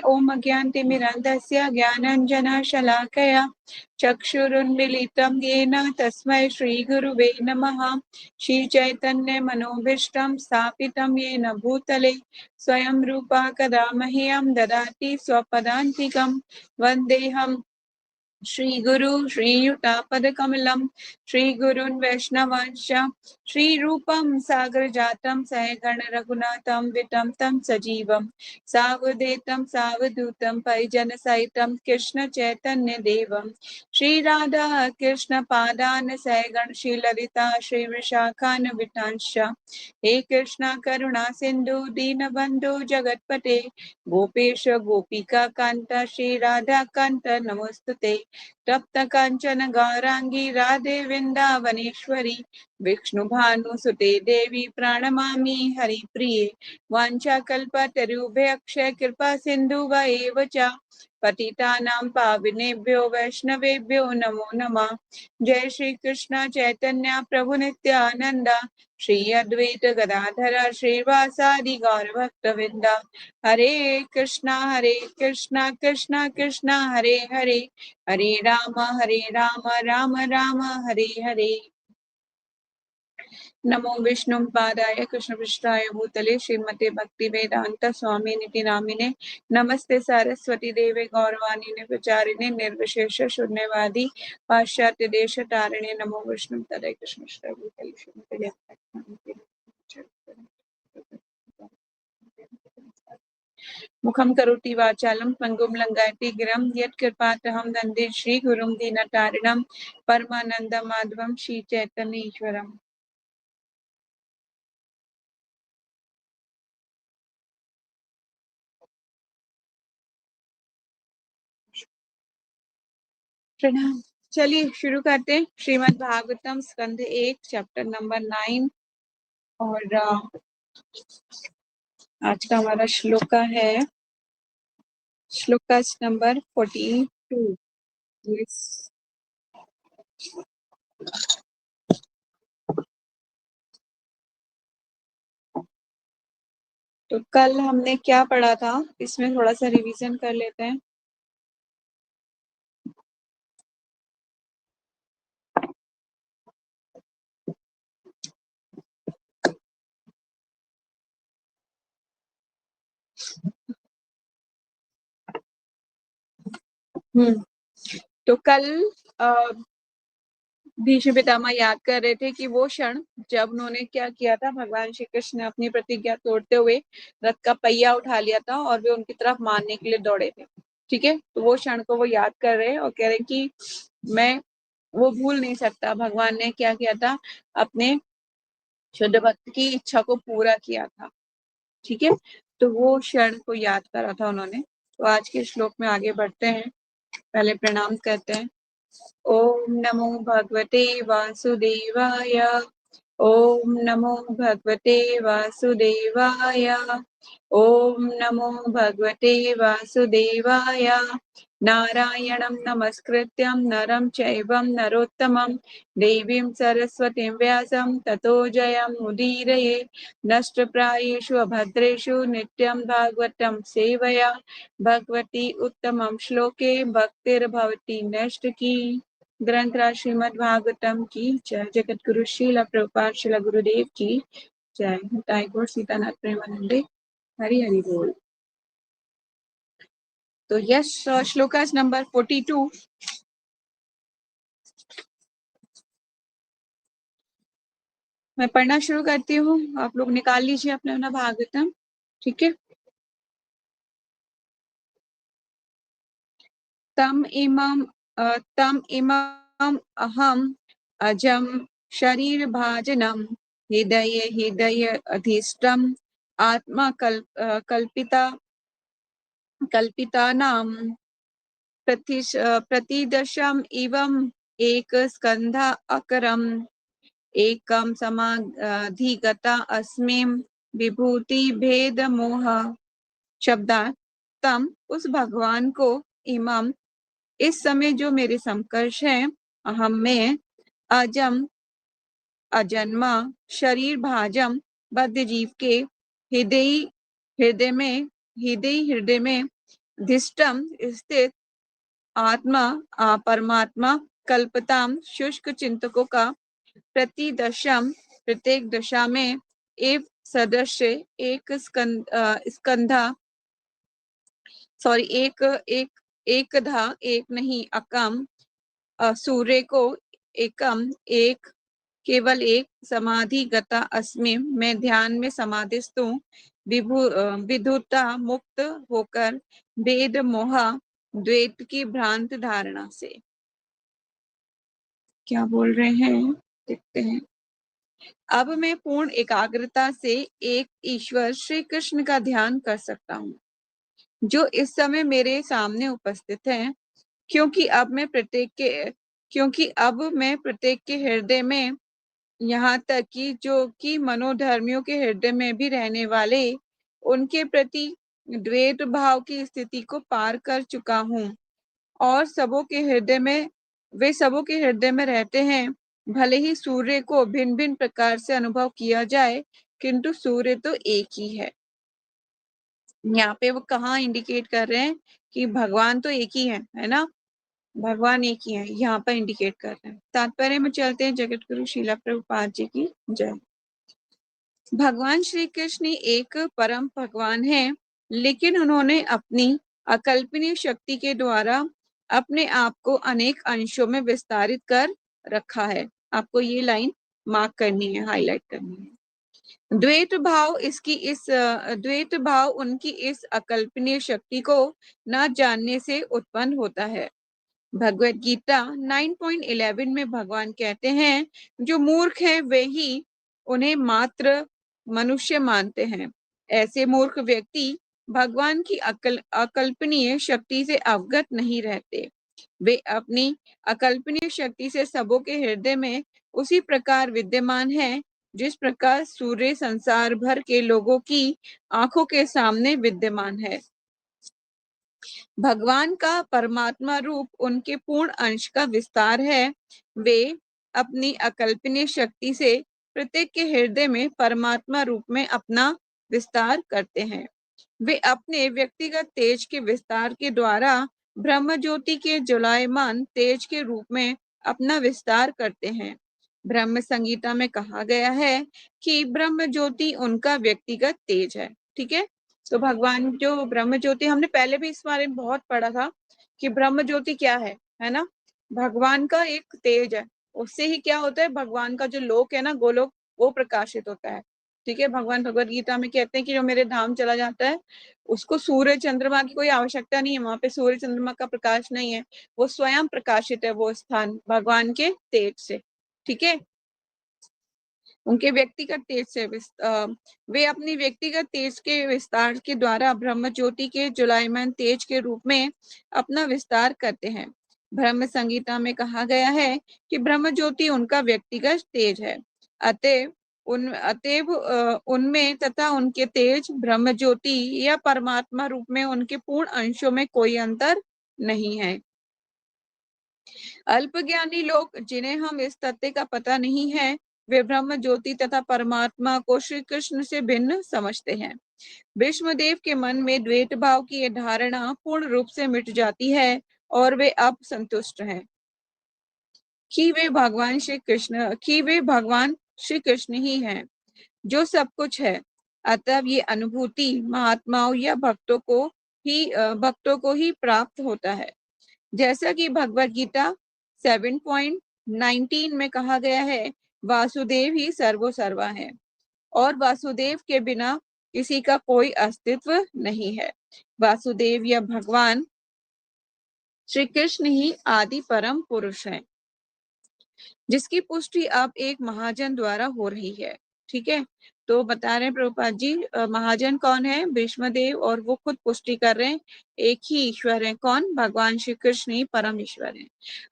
ओम अज्ञानतिमिरन्धस्य ज्ञानाञ्जनशलाकया चक्षुरुन्मीलितं येन तस्मै श्रीगुरुवे नमः। श्रीचैतन्यमनोभीष्टं स्थापितं येन भूतले स्वयं रूपा कदा मह्यं ददाति स्वपदान्तिकं। वन्देऽहं श्रीगुरु श्रीयुतापदकमलं श्रीगुरून् वैष्णवांश्च श्रीरूपं सागरजातं सहगण रघुनाथं वितं तं सजीवं सावधूतं सावधूतं परिजनसहितं कृष्ण चैतन्य देवं श्रीराधा कृष्ण पादान सहगण श्रीललिता श्रीविशाखान विटांश्च। हे कृष्णा करुणा सिंधु दीनबंधु जगतपते गोपेश गोपिका कांत श्री राधा कांत नमोस्तुते। तप्त कांचन गौरांगी राधे वृंदावनेश्वरी विष्णु भानुसुते देवी प्रणमामि हरिप्रिये। वाञ्छाकल्पतरुभ्यश्च कृपा सिन्धुभ्येव च पतितानां पावनेभ्यो वैष्णवेभ्यो नमो नमः। जय श्री कृष्ण चैतन्य प्रभु नित्यानंद श्री अद्वैत गदाधर श्रीवासादि गौर भक्तवृंद। हरे कृष्णा कृष्णा कृष्णा हरे हरे हरे राम राम राम हरे हरे। नमो विष्णु पादाय कृष्ण पृष्ठाय भूतले श्रीमते भक्ति वेदांत स्वामी निति नामिने नमस्ते सरस्वती देवे गौरवाणी प्रचारिणे निर्विशेष शून्यवादी पाश्चात्य देश तारिणे। नमो विष्णु पादाय कृष्ण पृष्ठाय भूतले श्रीमते मुखं करोति वाचालं पंगुं लंघयति गिरं यत्कृपातहं वन्दे श्रीगुरुं दीनतारिणं परमानन्दं माधवं श्रीचैतन्य ईश्वरम्। प्रणाम। चलिए शुरू करते हैं। श्रीमद् भागवतम स्कंध 1 चैप्टर नंबर 9 और आज का हमारा श्लोका है श्लोका नंबर 42। तो कल हमने क्या पढ़ा था, इसमें थोड़ा सा रिवीजन कर लेते हैं। तो कल भीष्म पितामह याद कर रहे थे कि वो क्षण जब उन्होंने क्या किया था, भगवान श्री कृष्ण ने अपनी प्रतिज्ञा तोड़ते हुए रथ का पहिया उठा लिया था और वे उनकी तरफ मारने के लिए दौड़े थे। ठीक है, तो वो क्षण को वो याद कर रहे हैं और कह रहे हैं कि मैं वो भूल नहीं सकता। भगवान ने क्या किया था, अपने शुद्ध भक्त की इच्छा को पूरा किया था। ठीक है, तो वो क्षण को याद करा था उन्होंने। तो आज के श्लोक में आगे बढ़ते हैं। पहले प्रणाम करते हैं। ओम नमो भगवते वासुदेवाय। ओम नमो भगवते वासुदेवाय। ओम नमो भगवते वासुदेवाय। नारायणं नमस्कृत्यं नरं चैवं नरोत्तमं देवीं सरस्वतीं व्यासं ततो जयमुदीरये। नष्टप्रायेषु अभद्रेषु नित्यं भागवतं सेवया भगवती उत्तमं श्लोके भक्तिर्भवति नष्टकी। ग्रंथराज श्रीमद् भागवतम की जय। जगत गुरु श्रील प्रभुपाद श्रील गुरुदेव की जय। टाइगर सीतानाथ प्रेमानंदे हरि हरि बोल। तो यस, श्लोकास नंबर 42। मैं पढ़ना शुरू करती हूँ, आप लोग निकाल लीजिए अपना अपना भागवतम। ठीक है। तम इमम अहम अजम शरीर भाजनम हृदय अधिष्टम आत्मा कल्पितानां प्रतिदशम इवम एक स्कंधा अकरम एकम समाधिगता अस्मिं विभूति भेद मोह। शब्दार्थ। तम उस भगवान को, इमम इस समय जो मेरे समकर्ष है, अहम में, अजम अजन्मा, शरीर भाजम बद्ध जीव के, हृदय हृदय में धिष्टम स्थित आत्मा परमात्मा कल्पताम शुष्क चिंतकों का प्रतिदशम प्रत्येक दशा में एव सदस्य एक स्कंधा सॉरी एक एकधा एक नहीं अकम सूर्य को एकम एक केवल एक समाधि गता अस्मि मैं ध्यान में समाधिस्थ हूँ विधुता मुक्त होकर वेद मोहा द्वैत की भ्रांत धारणा से। क्या बोल रहे हैं देखते हैं। अब मैं पूर्ण एकाग्रता से एक ईश्वर श्री कृष्ण का ध्यान कर सकता हूँ जो इस समय मेरे सामने उपस्थित हैं, क्योंकि अब मैं प्रत्येक के हृदय में, यहाँ तक कि जो कि मनोधर्मियों के हृदय में भी रहने वाले, उनके प्रति द्वैत भाव की स्थिति को पार कर चुका हूँ और वे सबों के हृदय में रहते हैं। भले ही सूर्य को भिन्न भिन्न प्रकार से अनुभव किया जाए, किंतु सूर्य तो एक ही है। यहाँ पे वो कहाँ इंडिकेट कर रहे हैं कि भगवान तो एक ही है ना, भगवान एक ही है, यहाँ पर इंडिकेट कर रहे हैं। तात्पर्य में चलते हैं। जगत गुरु श्रीला प्रभुपाद जी की जय। भगवान श्री कृष्ण एक परम भगवान है, लेकिन उन्होंने अपनी अकल्पनीय शक्ति के द्वारा अपने आप को अनेक अंशों में विस्तारित कर रखा है। आपको ये लाइन मार्क करनी है, हाईलाइट करनी है। द्वैत भाव उनकी इस अकल्पनीय शक्ति को न जानने से उत्पन्न होता है। भगवत गीता 9.11 में भगवान कहते हैं, जो मूर्ख है वे ही उन्हें मात्र मनुष्य मानते हैं। ऐसे मूर्ख व्यक्ति भगवान की अकल्पनीय शक्ति से अवगत नहीं रहते। वे अपनी अकल्पनीय शक्ति से सबों के हृदय में उसी प्रकार विद्यमान है जिस प्रकार सूर्य संसार भर के लोगों की आंखों के सामने विद्यमान है। भगवान का परमात्मा रूप उनके पूर्ण अंश का विस्तार है। वे अपनी अकल्पनीय शक्ति से प्रत्येक के हृदय में परमात्मा रूप में अपना विस्तार करते हैं। वे अपने व्यक्तिगत तेज के विस्तार के द्वारा ब्रह्म ज्योति के ज्वलायमान तेज के रूप में अपना विस्तार करते हैं। ब्रह्म संगीता में कहा गया है कि ब्रह्म ज्योति उनका व्यक्तिगत तेज है। ठीक है, तो भगवान जो ब्रह्म ज्योति, हमने पहले भी इस बारे में बहुत पढ़ा था कि ब्रह्म ज्योति क्या है ना, भगवान का एक तेज है। उससे ही क्या होता है, भगवान का जो लोक है ना, गोलोक, वो प्रकाशित होता है। ठीक है, भगवान भगवत गीता में कहते हैं कि जो मेरे धाम चला जाता है उसको सूर्य चंद्रमा की कोई आवश्यकता नहीं है, वहां पे सूर्य चंद्रमा का प्रकाश नहीं है, वो स्वयं प्रकाशित है वो स्थान भगवान के तेज से। ठीक है, उनके व्यक्तिगत तेज से वे अपनी व्यक्तिगत तेज के विस्तार के द्वारा ब्रह्म ज्योति के ज्वलायमान तेज के रूप में अपना विस्तार करते हैं। ब्रह्म संगीता में कहा गया है कि ब्रह्म ज्योति उनका व्यक्तिगत तेज है। अतएव उनमें तथा उनके तेज ब्रह्म ज्योति या परमात्मा रूप में उनके पूर्ण अंशों में कोई अंतर नहीं है। अल्पज्ञानी लोग, जिन्हें हम इस तथ्य का पता नहीं है, वे ब्रह्म ज्योति तथा परमात्मा को श्री कृष्ण से भिन्न समझते हैं। भीष्मदेव के मन में द्वैत भाव की यह धारणा पूर्ण रूप से मिट जाती है और वे अब संतुष्ट हैं कि वे भगवान श्री कृष्ण ही हैं, जो सब कुछ है। अतः ये अनुभूति महात्माओं या भक्तों को ही प्राप्त होता है। जैसा कि भगवत गीता 7.19 में कहा गया है, वासुदेव ही सर्वा है और वासुदेव के बिना किसी का कोई अस्तित्व नहीं है। वासुदेव या भगवान श्री कृष्ण ही आदि परम पुरुष हैं, जिसकी पुष्टि अब एक महाजन द्वारा हो रही है। ठीक है, तो बता रहे हैं प्रभुपाद जी, महाजन कौन है, भीष्मदेव, और वो खुद पुष्टि कर रहे हैं एक ही ईश्वर है। कौन, भगवान श्री कृष्ण ही परम ईश्वर है।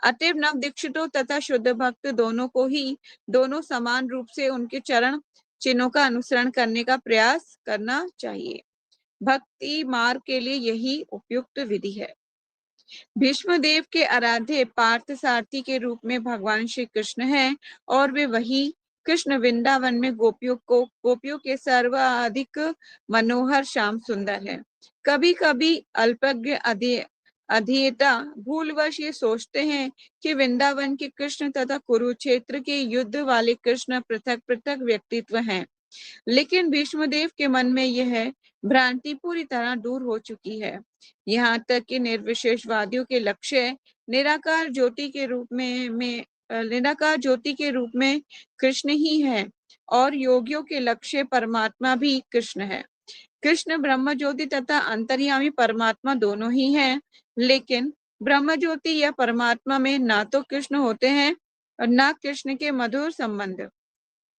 अतएव नव दीक्षितों तथा शुद्ध भक्त दोनों समान रूप से उनके चरण चिन्हों का अनुसरण करने का प्रयास करना चाहिए। भक्ति मार्ग के लिए यही उपयुक्त विधि है। भीष्मदेव के आराध्य पार्थ सारथी के रूप में भगवान श्री कृष्ण हैं और वे वही कृष्ण वृंदावन में गोपियों के सर्वाधिक मनोहर श्याम सुंदर है। कभी कभी अल्पज्ञ अधीयता भूलवश ये सोचते हैं कि वृंदावन के कृष्ण तथा कुरुक्षेत्र के युद्ध वाले कृष्ण पृथक पृथक व्यक्तित्व हैं। लेकिन भीष्मदेव के मन में यह भ्रांति पूरी तरह दूर हो चुकी है। यहाँ तक कि निर्विशेषवादियों के लक्ष्य निराकार ज्योति के रूप में कृष्ण ही है, और योगियों के लक्ष्य परमात्मा भी कृष्ण है। कृष्ण ब्रह्म ज्योति तथा अंतर्यामी परमात्मा दोनों ही हैं, लेकिन ब्रह्म ज्योति या परमात्मा में ना तो कृष्ण होते हैं और ना कृष्ण के मधुर संबंध।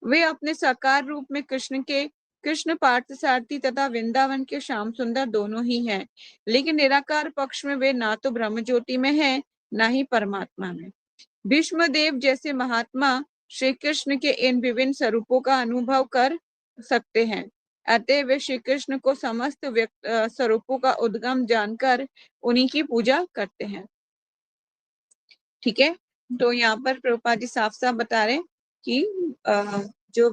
वे अपने साकार रूप में कृष्ण पार्थसारथी तथा वृंदावन के श्याम सुंदर दोनों ही हैं, लेकिन निराकार पक्ष में वे ना तो ब्रह्म ज्योति में है, ना ही परमात्मा में। भीष्मदेव जैसे महात्मा श्री कृष्ण के इन विभिन्न स्वरूपों का अनुभव कर सकते हैं। अतः वे श्री कृष्ण को समस्त स्वरूपों का उद्गम जानकर उन्हीं की पूजा करते हैं। ठीक है, तो यहाँ पर प्रभुपाद जी साफ साफ बता रहे हैं कि जो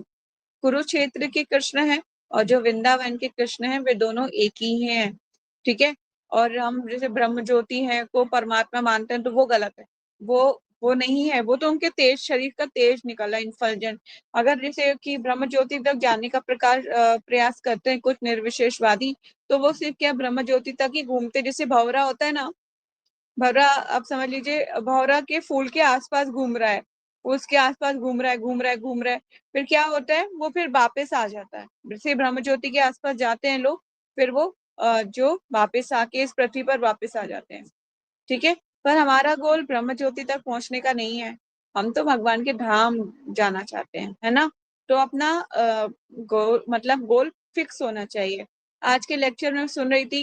कुरुक्षेत्र के कृष्ण है और जो वृंदावन के कृष्ण है वे दोनों एक ही हैं। ठीक है, और हम जैसे ब्रह्म ज्योति है को परमात्मा मानते हैं तो वो गलत है। वो नहीं है, वो तो उनके तेज शरीर का तेज निकला इनफल्जेंट। अगर जैसे कि ब्रह्म ज्योति तक जाने का प्रयास करते हैं कुछ निर्विशेषवादी, तो वो सिर्फ क्या ब्रह्म ज्योति तक ही घूमते, जैसे भंवरा होता है ना, भौरा आप समझ लीजिए, भौरा के फूल के आसपास घूम रहा है, उसके आसपास घूम रहा है घूम रहा है घूम रहा है, फिर क्या होता है वो फिर वापस आ जाता है। जैसे ब्रह्म ज्योति के आसपास जाते हैं लोग, फिर वो जो वापस आके इस पृथ्वी पर वापस आ जाते हैं। ठीक है, पर हमारा गोल ब्रह्म ज्योति तक पहुंचने का नहीं है, हम तो भगवान के धाम जाना चाहते हैं, है ना। तो अपना गोल मतलब गोल फिक्स होना चाहिए। आज के लेक्चर में सुन रही थी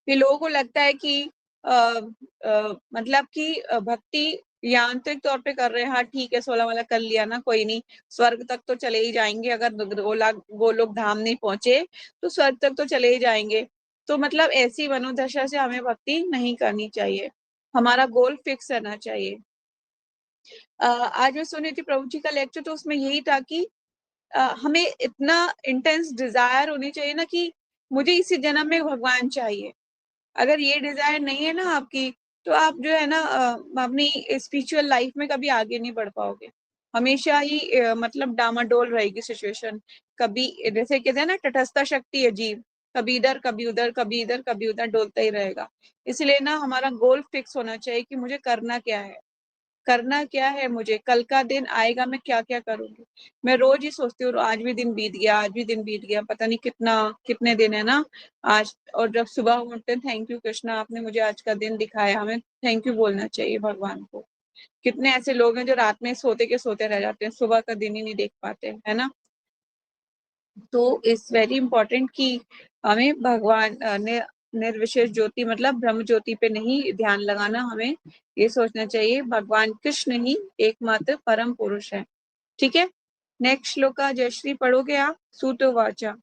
कि लोगों को लगता है कि मतलब कि भक्ति यांत्रिक तौर पे कर रहे हैं। हाँ ठीक है, 16 वाला कर लिया ना, कोई नहीं, स्वर्ग तक तो चले ही जाएंगे, अगर गोलोक धाम नहीं पहुंचे तो स्वर्ग तक तो चले ही जाएंगे। तो मतलब ऐसी मनोदशा से हमें भक्ति नहीं करनी चाहिए, हमारा गोल फिक्स रहना चाहिए। आज मैं सुनी थी प्रभु जी का लेक्चर, तो उसमें यही था कि हमें इतना इंटेंस डिजायर होनी चाहिए ना कि मुझे इसी जन्म में भगवान चाहिए। अगर ये डिजायर नहीं है ना आपकी, तो आप जो है ना अपनी स्पिरिचुअल लाइफ में कभी आगे नहीं बढ़ पाओगे। हमेशा ही मतलब डामाडोल रहेगी सिचुएशन। कभी जैसे कहते हैं ना, तटस्थ शक्ति है जीव, कभी इधर कभी उधर कभी इधर कभी उधर डोलता ही रहेगा। इसलिए ना हमारा गोल फिक्स होना चाहिए कि मुझे करना क्या है, करना क्या है, मुझे कल का दिन आएगा मैं क्या क्या करूंगी। मैं रोज ही सोचती हूँ आज भी दिन बीत गया, आज भी दिन बीत गया, पता नहीं कितने दिन है ना आज। और जब सुबह उठते हैं, थैंक यू कृष्णा, आपने मुझे आज का दिन दिखाया, हमें थैंक यू बोलना चाहिए भगवान को। कितने ऐसे लोग हैं जो रात में सोते के सोते रह जाते हैं, सुबह का दिन ही नहीं देख पाते, है ना। तो इट्स वेरी इंपॉर्टेंट कि हमें भगवान निर्विशेष ज्योति मतलब ब्रह्म ज्योति पे नहीं ध्यान लगाना, हमें ये सोचना चाहिए भगवान कृष्ण ही एकमात्र परम पुरुष है। ठीक है, नेक्स्ट श्लोका जयश्री पढ़ोगे आप, सूतो वाचा।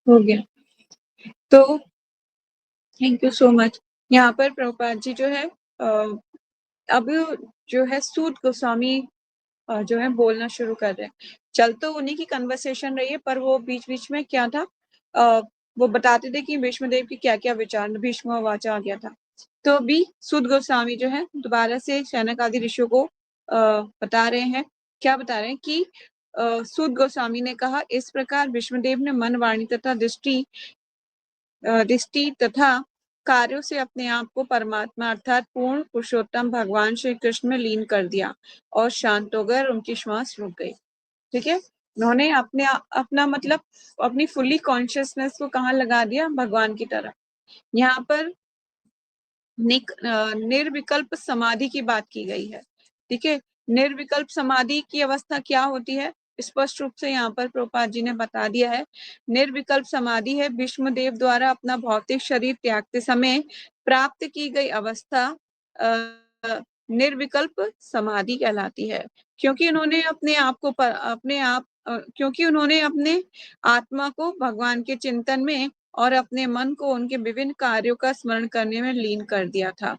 हो गया। तो थैंक यू सो मच। यहाँ पर प्रभुपाद जी जो है अब जो है सूत गोस्वामी जो है बोलना शुरू कर रहे हैं। चल तो उन्हीं की कन्वर्सेशन रही है, पर वो बीच बीच में क्या था, वो बताते थे कि भीष्मदेव की क्या क्या विचार, भीष्म वाचा आ गया था। तो अभी सूत गोस्वामी जो है दोबारा से शौनक आदि ऋषियों को बता रहे हैं। क्या बता रहे हैं कि सूत गोस्वामी ने कहा, इस प्रकार भीष्मदेव ने मन, वाणी तथा दृष्टि तथा कार्यों से अपने आप को परमात्मा अर्थात पूर्ण पुरुषोत्तम भगवान श्री कृष्ण में लीन कर दिया और शांत होकर उनकी श्वास रुक गई। ठीक है, उन्होंने अपना मतलब अपनी फुल्ली कॉन्शियसनेस को कहाँ लगा दिया, भगवान की तरफ। यहाँ पर निर्विकल्प समाधि की बात की गई है। ठीक है, निर्विकल्प समाधि की अवस्था क्या होती है, स्पष्ट रूप से यहाँ पर प्रभुपाद जी ने बता दिया है। निर्विकल्प समाधि है भीष्मदेव द्वारा अपना भौतिक शरीर त्यागते समय प्राप्त की गई अवस्था निर्विकल्प समाधि कहलाती है, क्योंकि उन्होंने क्योंकि उन्होंने अपने आत्मा को भगवान के चिंतन में और अपने मन को उनके विभिन्न कार्यों का स्मरण करने में लीन कर दिया था।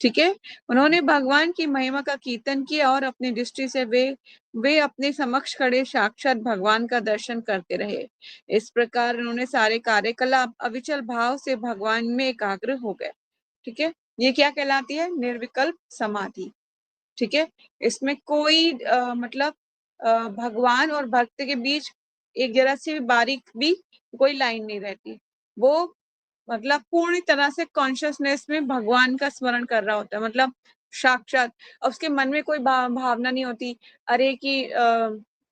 ठीक है, उन्होंने भगवान की महिमा का कीर्तन किया और अपनी दृष्टि से वे अपने समक्ष खड़े साक्षात भगवान का दर्शन करते रहे। इस प्रकार उन्होंने सारे कार्यकलाप अविचल भाव से भगवान में एकाग्र हो गए। ठीक है, ये क्या कहलाती है, निर्विकल्प समाधि। ठीक है, इसमें कोई मतलब भगवान और भक्त के बीच एक जरा सी भी बारीक भी कोई लाइन नहीं रहती। वो मतलब पूरी तरह से कॉन्शियसनेस में भगवान का स्मरण कर रहा होता है, मतलब साक्षात। उसके मन में कोई भावना नहीं होती, अरे कि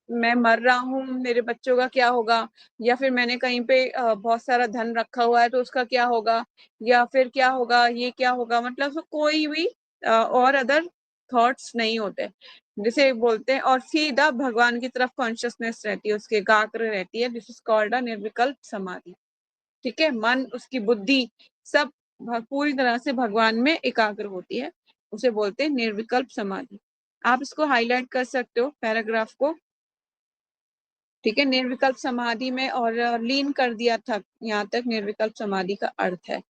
मैं मर रहा हूँ, मेरे बच्चों का क्या होगा, या फिर मैंने कहीं पे बहुत सारा धन रखा हुआ है तो उसका क्या होगा, या फिर क्या होगा, ये क्या होगा, मतलब उसको कोई भी और अदर थॉट्स नहीं होते जिसे बोलते हैं, और सीधा भगवान की तरफ कॉन्शियसनेस रहती है, उसके एकाग्र रहती है। दिस इज कॉल्ड अ निर्विकल्प समाधि। ठीक है, मन, उसकी बुद्धि सब पूरी तरह से भगवान में एकाग्र होती है, उसे बोलते हैं निर्विकल्प समाधि। आप इसको हाईलाइट कर सकते हो पैराग्राफ को। ठीक है, निर्विकल्प समाधि में और लीन कर दिया था, यहाँ तक निर्विकल्प समाधि का अर्थ है।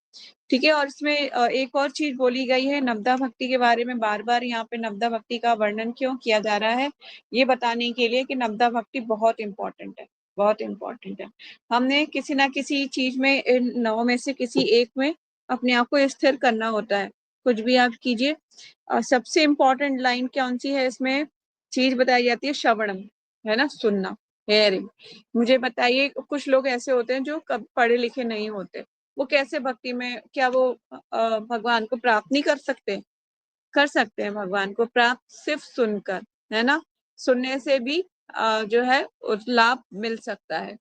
ठीक है, और इसमें एक और चीज बोली गई है नवदा भक्ति के बारे में। बार बार यहाँ पे नवदा भक्ति का वर्णन क्यों किया जा रहा है, ये बताने के लिए कि नवदा भक्ति बहुत इंपॉर्टेंट है, बहुत इंपॉर्टेंट है। हमने किसी ना किसी चीज में, इन नौ में से किसी एक में अपने आप को स्थिर करना होता है। कुछ भी आप कीजिए, सबसे इम्पोर्टेंट लाइन कौन सी है इसमें, चीज बताई जाती है श्रवणम, है ना, सुनना, हेयरिंग। मुझे बताइए, कुछ लोग ऐसे होते हैं जो कब पढ़े लिखे नहीं होते, वो कैसे भक्ति में, क्या वो भगवान को प्राप्त नहीं कर सकते, कर सकते हैं भगवान को प्राप्त सिर्फ सुनकर, है ना। सुनने से भी जो है लाभ मिल सकता है।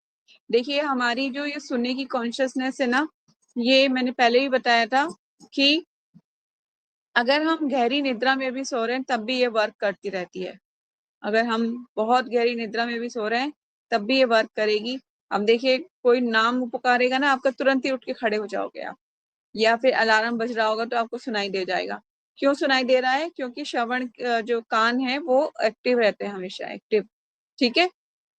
देखिए, हमारी जो ये सुनने की कॉन्शियसनेस है ना, ये मैंने पहले भी बताया था कि अगर हम गहरी निद्रा में भी सो रहे हैं तब भी ये वर्क करती रहती है। अगर हम बहुत गहरी निद्रा में भी सो रहे हैं तब भी ये वर्क करेगी। अब देखिए, कोई नाम पुकारेगा ना, आपका तुरंत ही उठ के खड़े हो जाओगे आप, या फिर अलार्म बज रहा होगा तो आपको सुनाई दे जाएगा। क्यों सुनाई दे रहा है, क्योंकि श्रवण जो कान है वो एक्टिव रहते हैं, हमेशा एक्टिव। ठीक है,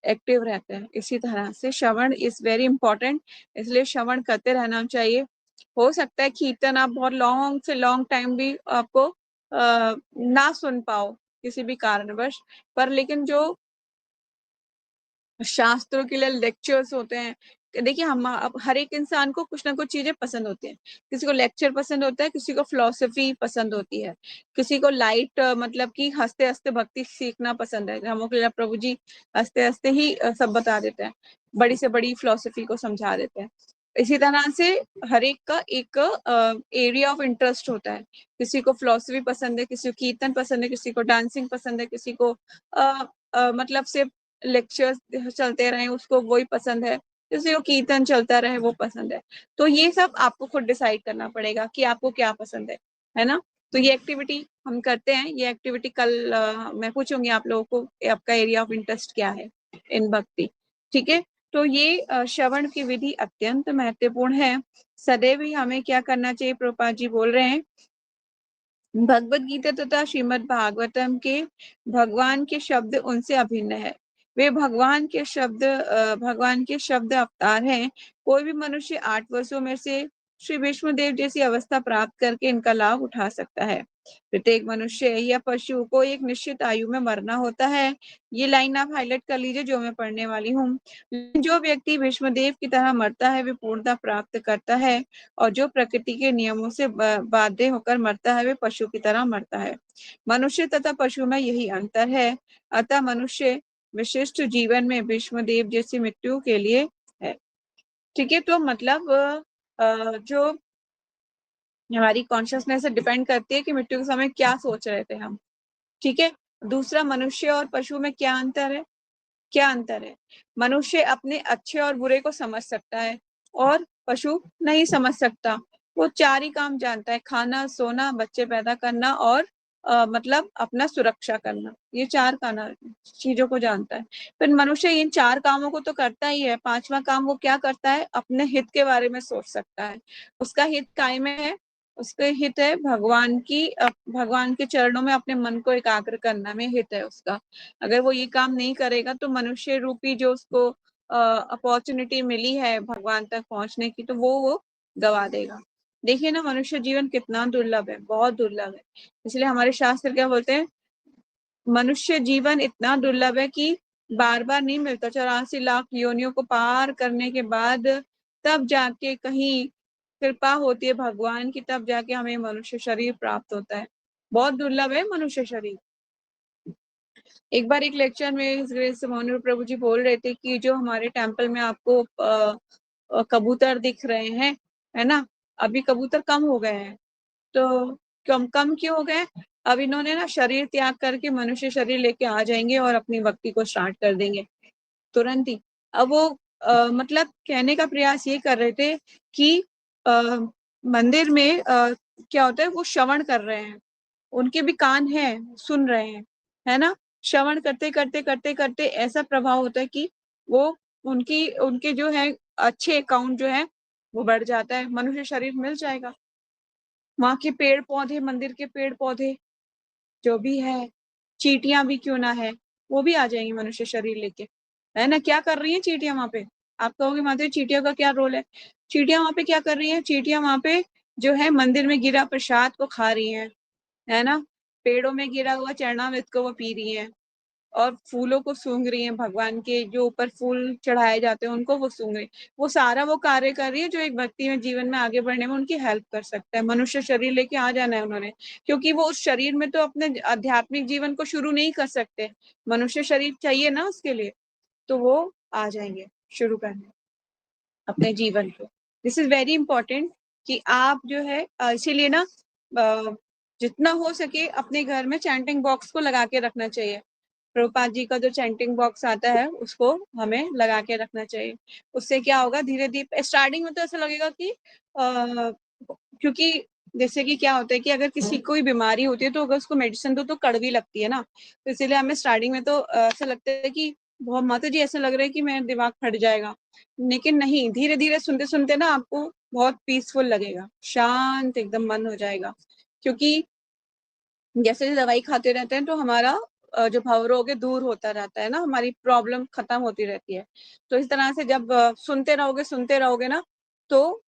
एक्टिव रहते हैं। इसी तरह से श्रवण इज वेरी इंपॉर्टेंट, इसलिए श्रवण करते रहना चाहिए। हो सकता है कीर्तन आप बहुत लॉन्ग से लॉन्ग टाइम भी आपको ना सुन पाओ किसी भी कारणवश, पर लेकिन जो शास्त्रों के लिए लेक्चर्स होते हैं, देखिए हम अब हर एक इंसान को कुछ ना कुछ चीजें पसंद होती हैं। किसी को लेक्चर पसंद होता है, किसी को फिलोसफी पसंद होती है, किसी को लाइट मतलब कि हंसते हंसते भक्ति सीखना पसंद है। हम प्रभु जी हंसते हंसते ही सब बता देते हैं, बड़ी से बड़ी फिलोसफी को समझा देते हैं। इसी तरह से हर एक का एक एरिया ऑफ इंटरेस्ट होता है। किसी को फिलोसफी पसंद है, किसी को कीर्तन पसंद है, किसी को डांसिंग पसंद है, किसी को मतलब सिर्फ लेक्चर्स चलते रहे उसको वही पसंद है, किसी को कीर्तन चलता रहे वो पसंद है। तो ये सब आपको खुद डिसाइड करना पड़ेगा कि आपको क्या पसंद है ना। तो ये एक्टिविटी हम करते हैं, ये एक्टिविटी कल मैं पूछूंगी आप लोगों को आपका एरिया ऑफ इंटरेस्ट क्या है इन भक्ति। ठीक है, तो ये श्रवण की विधि अत्यंत महत्वपूर्ण है। सदैव ही हमें क्या करना चाहिए, प्रभुपाद जी बोल रहे हैं, भगवत गीता तथा श्रीमद् भागवतम के भगवान के शब्द उनसे अभिन्न है। वे भगवान के शब्द अवतार हैं। कोई भी मनुष्य 8 वर्षों में से श्री विष्णुदेव जैसी अवस्था प्राप्त करके इनका लाभ उठा सकता है। प्रत्येक मनुष्य या पशु को एक निश्चित आयु में मरना होता है। ये लाइन आप हाईलाइट कर लीजिए जो मैं पढ़ने वाली हूँ। जो व्यक्ति विष्णुदेव की तरह मरता है वे पूर्णता प्राप्त करता है, और जो प्रकृति के नियमों से बाध्य होकर मरता है वे पशु की तरह मरता है। मनुष्य तथा पशु में यही अंतर है। अतः मनुष्य विशिष्ट जीवन में विष्णुदेव जैसी मृत्यु के लिए है। ठीक है, तो मतलब जो हमारी कॉन्शियसनेस से डिपेंड करती है कि मृत्यु के समय क्या सोच रहे थे हम। ठीक है, दूसरा, मनुष्य और पशु में क्या अंतर है? क्या अंतर है? मनुष्य अपने अच्छे और बुरे को समझ सकता है और पशु नहीं समझ सकता। वो 4 ही काम जानता है, खाना, सोना, बच्चे पैदा करना और मतलब अपना सुरक्षा करना। ये 4 चीजों को जानता है। फिर मनुष्य इन 4 कामों को तो करता ही है, 5वां काम वो क्या करता है? अपने हित के बारे में सोच सकता है। उसका हित काय में है? उसका हित है भगवान के चरणों में अपने मन को एकाग्र करना में हित है उसका। अगर वो ये काम नहीं करेगा तो मनुष्य रूपी जो उसको अपॉर्चुनिटी मिली है भगवान तक पहुंचने की, तो वो गवा देगा। देखिए ना, मनुष्य जीवन कितना दुर्लभ है, बहुत दुर्लभ है। इसलिए हमारे शास्त्र क्या बोलते हैं? मनुष्य जीवन इतना दुर्लभ है कि बार बार नहीं मिलता। 84 लाख योनियों को पार करने के बाद तब जाके कहीं कृपा होती है भगवान की, तब जाके हमें मनुष्य शरीर प्राप्त होता है। बहुत दुर्लभ है मनुष्य शरीर। एक बार एक लेक्चर में मोहन प्रभु जी बोल रहे थे कि जो हमारे टेम्पल में आपको कबूतर दिख रहे हैं, है ना, अभी कबूतर कम हो गए हैं। तो कम कम क्यों हो गए? अब इन्होंने ना शरीर त्याग करके मनुष्य शरीर लेके आ जाएंगे और अपनी भक्ति को स्टार्ट कर देंगे तुरंत ही। अब वो मतलब कहने का प्रयास ये कर रहे थे कि मंदिर में क्या होता है, वो श्रवण कर रहे हैं, उनके भी कान हैं, सुन रहे हैं, है ना। श्रवण करते करते करते करते ऐसा प्रभाव होता है कि वो उनके जो है अच्छे अकाउंट जो है वो बढ़ जाता है, मनुष्य शरीर मिल जाएगा। वहां के पेड़ पौधे, मंदिर के पेड़ पौधे जो भी है, चींटियां भी क्यों ना है, वो भी आ जाएंगी मनुष्य शरीर लेके, है ना। क्या कर रही है चींटियां वहां पे? आप कहोगे माता चींटियों का क्या रोल है? चींटियां वहां पे क्या कर रही है? चींटियां वहां पे जो है मंदिर में गिरा प्रसाद को खा रही है ना। पेड़ों में गिरा हुआ चरणामृत को वो पी रही है, और फूलों को सूंघ रही है, भगवान के जो ऊपर फूल चढ़ाए जाते हैं उनको वो सूंघ रही है। वो सारा वो कार्य कर रही है जो एक व्यक्ति में जीवन में आगे बढ़ने में उनकी हेल्प कर सकता है। मनुष्य शरीर लेके आ जाना है उन्होंने, क्योंकि वो उस शरीर में तो अपने आध्यात्मिक जीवन को शुरू नहीं कर सकते, मनुष्य शरीर चाहिए ना उसके लिए, तो वो आ जाएंगे शुरू करने अपने जीवन को। दिस इज वेरी इंपॉर्टेंट कि आप जो है इसीलिए ना जितना हो सके अपने घर में चैंटिंग बॉक्स को लगा के रखना चाहिए। प्रभुपाद जी का जो चैंटिंग बॉक्स आता है उसको हमें लगा के रखना चाहिए। उससे क्या होगा, धीरे धीरे स्टार्टिंग में तो ऐसा लगेगा कि क्योंकि जैसे कि क्या होता है कि अगर किसी कोई बीमारी होती है तो अगर उसको मेडिसिन दो तो कड़वी लगती है ना, तो इसीलिए हमें स्टार्टिंग में तो ऐसा लगता है कि बहुत माता जी ऐसा लग रहा है कि मेरा दिमाग फट जाएगा, लेकिन नहीं, धीरे धीरे सुनते सुनते ना आपको बहुत पीसफुल लगेगा, शांत एकदम मन हो जाएगा। क्योंकि जैसे दवाई खाते रहते हैं तो हमारा जो भवरोग है दूर होता रहता है ना, हमारी प्रॉब्लम खत्म होती रहती है। तो इस तरह से जब सुनते रहोगे ना, तो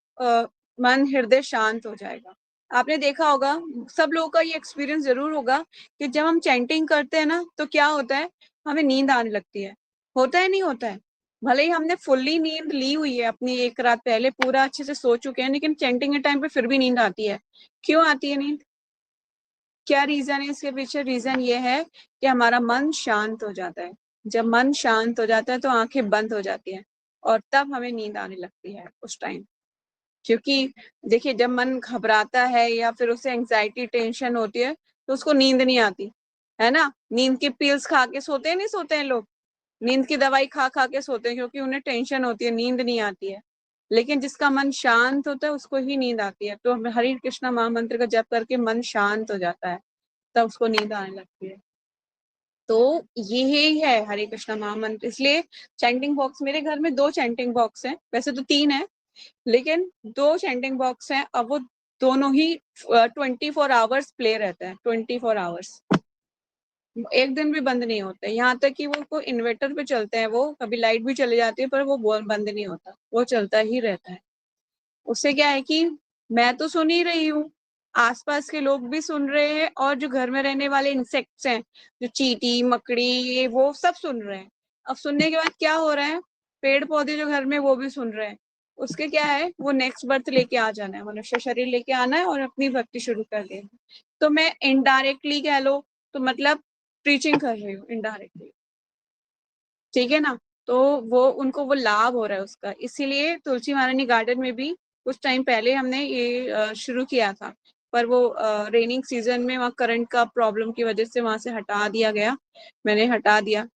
मन हृदय शांत हो जाएगा। आपने देखा होगा, सब लोगों का ये एक्सपीरियंस जरूर होगा कि जब हम चैंटिंग करते हैं ना तो क्या होता है, हमें नींद आने लगती है। होता है नहीं होता है? भले ही हमने फुल्ली नींद ली हुई है, अपनी एक रात पहले पूरा अच्छे से सो चुके हैं, लेकिन चैंटिंग के टाइम पे फिर भी नींद आती है। क्यों आती है नींद? क्या रीजन है इसके पीछे? रीजन ये है कि हमारा मन शांत हो जाता है। जब मन शांत हो जाता है तो आंखें बंद हो जाती हैं, और तब हमें नींद आने लगती है उस टाइम। क्योंकि देखिए, जब मन घबराता है या फिर उसे एंजाइटी टेंशन होती है तो उसको नींद नहीं आती, है ना। नींद की पिल्स खा के सोते हैं, नहीं सोते हैं लोग, नींद की दवाई खा खा के सोते हैं क्योंकि उन्हें टेंशन होती है, नींद नहीं आती है। लेकिन जिसका मन शांत होता है उसको ही नींद आती है। तो हरे कृष्णा महामंत्र का जप करके मन शांत हो जाता है, तब उसको नींद आने लगती है। तो यही है हरे कृष्णा महामंत्र। इसलिए चैंटिंग बॉक्स, मेरे घर में 2 चैंटिंग बॉक्स हैं, वैसे तो 3 है, लेकिन 2 चैंटिंग बॉक्स हैं। अब वो दोनों ही 24 आवर्स प्ले रहता है, 24 आवर्स। एक दिन भी बंद नहीं होते, यहाँ तक कि वो इन्वर्टर पे चलते हैं, वो कभी लाइट भी चली जाती है पर वो बंद नहीं होता, वो चलता ही रहता है। उससे क्या है कि मैं तो सुन ही रही हूँ, आसपास के लोग भी सुन रहे हैं, और जो घर में रहने वाले इंसेक्ट्स हैं, जो चींटी मकड़ी ये वो सब सुन रहे हैं। अब सुनने के बाद क्या हो रहा है, पेड़ पौधे जो घर में वो भी सुन रहे हैं। उसके क्या है, वो नेक्स्ट बर्थ लेके आ जाना है, मनुष्य शरीर लेके आना है और अपनी भक्ति शुरू कर देनी। तो मैं इनडायरेक्टली कह लो तो मतलब प्रीचिंग कर रही हूँ इनडायरेक्टली, ठीक है ना। तो वो उनको वो लाभ हो रहा है उसका, इसीलिए तुलसी महारानी गार्डन में भी कुछ टाइम पहले हमने ये शुरू किया था, पर वो रेनिंग सीजन में वहाँ करंट का प्रॉब्लम की वजह से वहां से हटा दिया गया, मैंने हटा दिया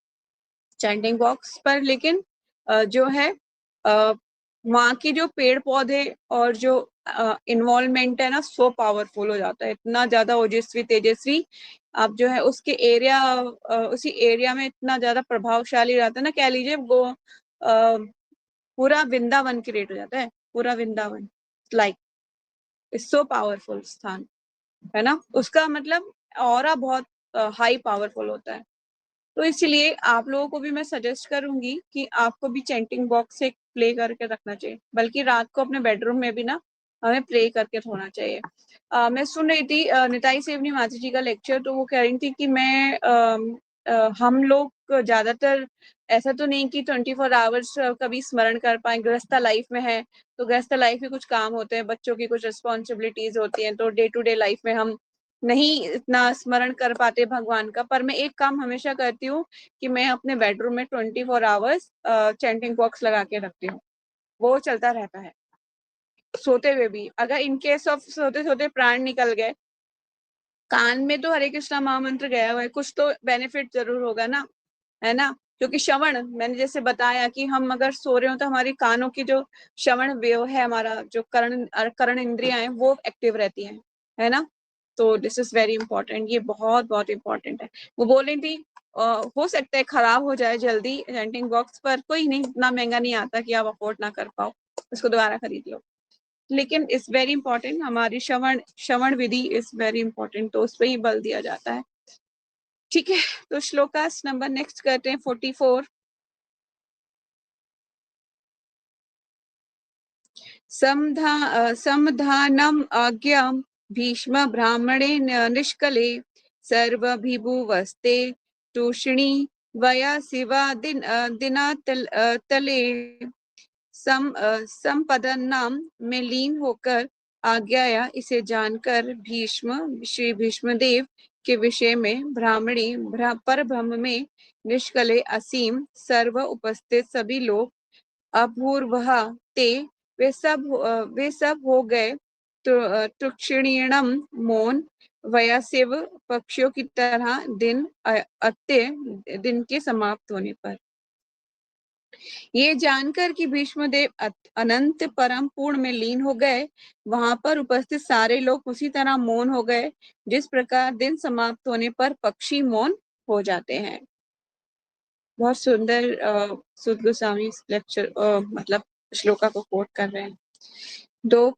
चैंटिंग बॉक्स पर। लेकिन जो है वहाँ की जो पेड़ पौधे और जो इन्वॉल्वमेंट है ना, सो पावरफुल हो जाता है, इतना ज्यादा ओजस्वी तेजस्वी। आप जो है उसके एरिया उसी एरिया में इतना ज्यादा प्रभावशाली रहता है ना, कह लीजिए वो पूरा वृंदावन क्रिएट हो जाता है, पूरा वृंदावन लाइक सो पावरफुल स्थान है ना, उसका मतलब ऑरा बहुत हाई पावरफुल होता है। तो इसलिए आप लोगों को भी मैं सजेस्ट करूंगी कि आपको भी चैंटिंग बॉक्स एक प्ले करके रखना चाहिए, बल्कि रात को अपने बेडरूम में भी ना हमें प्ले करके सोना चाहिए। मैं सुन रही थी निताई सेवनी माता जी का लेक्चर, तो वो कह रही थी कि हम लोग ज्यादातर ऐसा तो नहीं कि 24 आवर्स कभी स्मरण कर पाए, गृहस्थ लाइफ में है तो गृहस्थ लाइफ में कुछ काम होते हैं, बच्चों की कुछ रिस्पॉन्सिबिलिटीज होती हैं, तो डे टू डे लाइफ में हम नहीं इतना स्मरण कर पाते भगवान का। पर मैं एक काम हमेशा करती हूँ कि मैं अपने बेडरूम में 24 आवर्स चैंटिंग बॉक्स लगा के रखती हूँ, वो चलता रहता है सोते हुए भी। अगर इन केस ऑफ सोते सोते प्राण निकल गए, कान में तो हरे कृष्णा महामंत्र गया हुआ है, कुछ तो बेनिफिट जरूर होगा ना, है ना। क्योंकि श्रवण मैंने जैसे बताया कि हम अगर सो रहे हो तो हमारी कानों की जो श्रवण वेव है, हमारा जो कर्ण इंद्रियां हैं वो एक्टिव रहती हैं, है ना। तो दिस इज वेरी इंपॉर्टेंट, ये बहुत बहुत इंपॉर्टेंट है। वो बोल रही थी हो सकता है खराब हो जाए जल्दी रेंटिंग बॉक्स, पर कोई नहीं, इतना महंगा नहीं आता कि आप अफोर्ड ना कर पाओ, उसको दोबारा खरीद लो। लेकिन इट्स वेरी इंपॉर्टेंट, हमारी श्रवण श्रवण विधि इज वेरी इंपॉर्टेंट, तो उस पर ही बल दिया जाता है। ठीक है, तो श्लोकास नंबर नेक्स्ट करते हैं 44। समधानम आज्ञा भीष्म ब्राह्मणे निष्कले सर्वभिभुवस्ते तूष्णी वया शिवा दिना तले संपदनाम में लीन होकर आ गया। इसे जानकर भीष्म श्री भीष्मदेव के विषय में ब्राह्मणी पर ब्रह्म में निष्कले असीम सर्व उपस्थित सभी लोग अपूर्व ते वे सब हो गए तुक्षीणम मौन वयासेव पक्षियों की तरह दिन अत्य दिन के समाप्त होने पर। ये जानकर कि भीष्मदेव अनंत परम पूर्ण में लीन हो गए, वहां पर उपस्थित सारे लोग उसी तरह मौन हो गए जिस प्रकार दिन समाप्त होने पर पक्षी मौन हो जाते हैं। बहुत सुंदर सुद गोस्वामी इस लेक्चर मतलब श्लोका को कोट कर रहे हैं। दो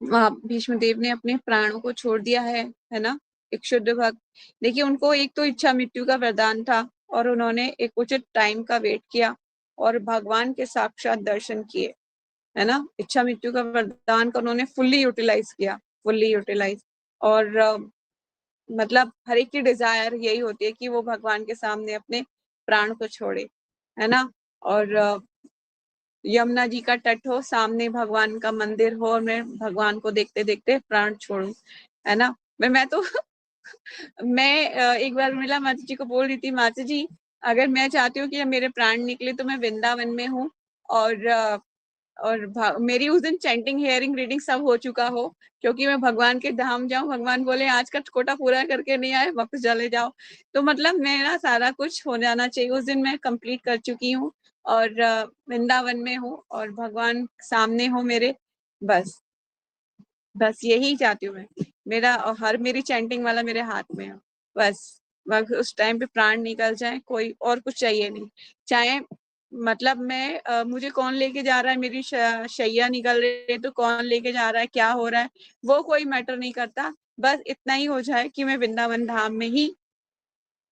भीष्मदेव ने अपने प्राणों को छोड़ दिया है ना, एक शुद्ध भक्त। देखिए उनको एक तो इच्छा मृत्यु का वरदान था, और उन्होंने एक उचित टाइम का वेट किया और भगवान के साक्षात दर्शन किए, है ना। इच्छा मृत्यु का वरदान का उन्होंने फुल्ली यूटिलाइज किया, फुल्ली यूटिलाइज। और मतलब हर एक की डिजायर यही होती है कि वो भगवान के सामने अपने प्राण को छोड़े, है ना। और यमुना जी का तट हो, सामने भगवान का मंदिर हो, और मैं भगवान को देखते देखते प्राण छोड़ू, है ना। मैं तो मैं एक बार मिला माता जी को, बोल रही थी माता जी अगर मैं चाहती हूँ कि मेरे प्राण निकले तो मैं वृंदावन में हूँ, और मेरी उस दिन चैंटिंग हियरिंग रीडिंग सब हो चुका हो, क्योंकि मैं भगवान के धाम जाऊं, भगवान बोले आज का कोटा पूरा करके नहीं आए वापस चले जाओ। तो मतलब मेरा सारा कुछ हो जाना चाहिए, उस दिन मैं कंप्लीट कर चुकी हूँ, और वृंदावन में हूँ और भगवान सामने हो मेरे। बस बस यही चाहती हूँ मैं, मेरा हर मेरी चैंटिंग वाला मेरे हाथ में है। बस उस टाइम पे प्राण निकल जाए, कोई और कुछ चाहिए नहीं। चाहे मतलब मैं मुझे कौन लेके जा रहा है, मेरी शैया निकल रही है तो कौन लेके जा रहा है, क्या हो रहा है, वो कोई मैटर नहीं करता। बस इतना ही हो जाए कि मैं वृंदावन धाम में ही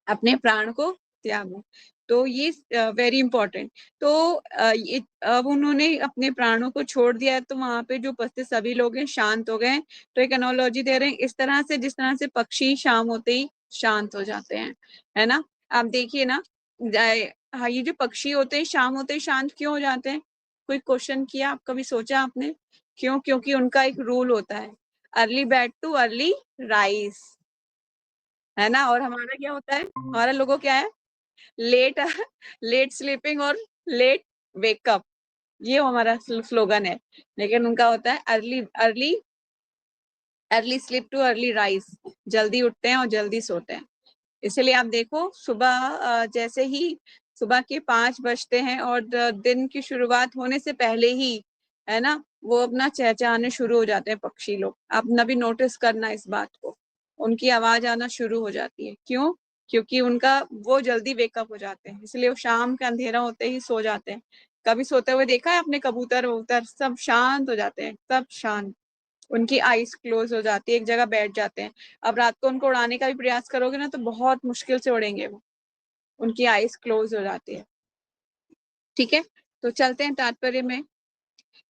अपने प्राण को त्यागो। तो ये वेरी इंपॉर्टेंट। तो ये अब उन्होंने अपने प्राणों को छोड़ दिया है, तो वहां पे जो उपस्थित सभी लोग हैं शांत हो गए। तो एक एनालॉजी दे रहे हैं, इस तरह से जिस तरह से पक्षी शाम होते ही शांत हो जाते हैं, है ना। आप देखिए ना, हाँ, ये जो पक्षी होते हैं शाम होते ही शांत क्यों हो जाते हैं? कोई क्वेश्चन किया आप, कभी सोचा आपने क्यों? क्योंकि उनका एक रूल होता है, early bed too early rise, है ना। और हमारा क्या होता है? हमारा लोगों क्या है? लेट लेट स्लीपिंग और लेट वेकअप, ये हमारा स्लोगन है। लेकिन उनका होता है early early early sleep too early rise, जल्दी उठते हैं और जल्दी सोते हैं। इसलिए आप देखो, सुबह जैसे ही सुबह के 5 बजते हैं और दिन की शुरुआत होने से पहले ही, है ना, वो अपना चहचहाने शुरू हो जाते हैं पक्षी लोग। आप न भी नोटिस करना इस बात को, उनकी आवाज आना शुरू हो जाती है। क्यों? क्योंकि उनका वो जल्दी वेकअप हो जाते हैं, इसलिए वो शाम का अंधेरा होते ही सो जाते हैं। कभी सोते हुए देखा है आपने? कबूतर वबूतर सब शांत हो जाते हैं, सब शांत, उनकी आईज क्लोज हो जाती है, एक जगह बैठ जाते हैं। अब रात को उनको उड़ाने का भी प्रयास करोगे ना, तो बहुत मुश्किल से उड़ेंगे वो, उनकी आईज क्लोज हो जाती है। ठीक है, तो चलते हैं तात्पर्य में।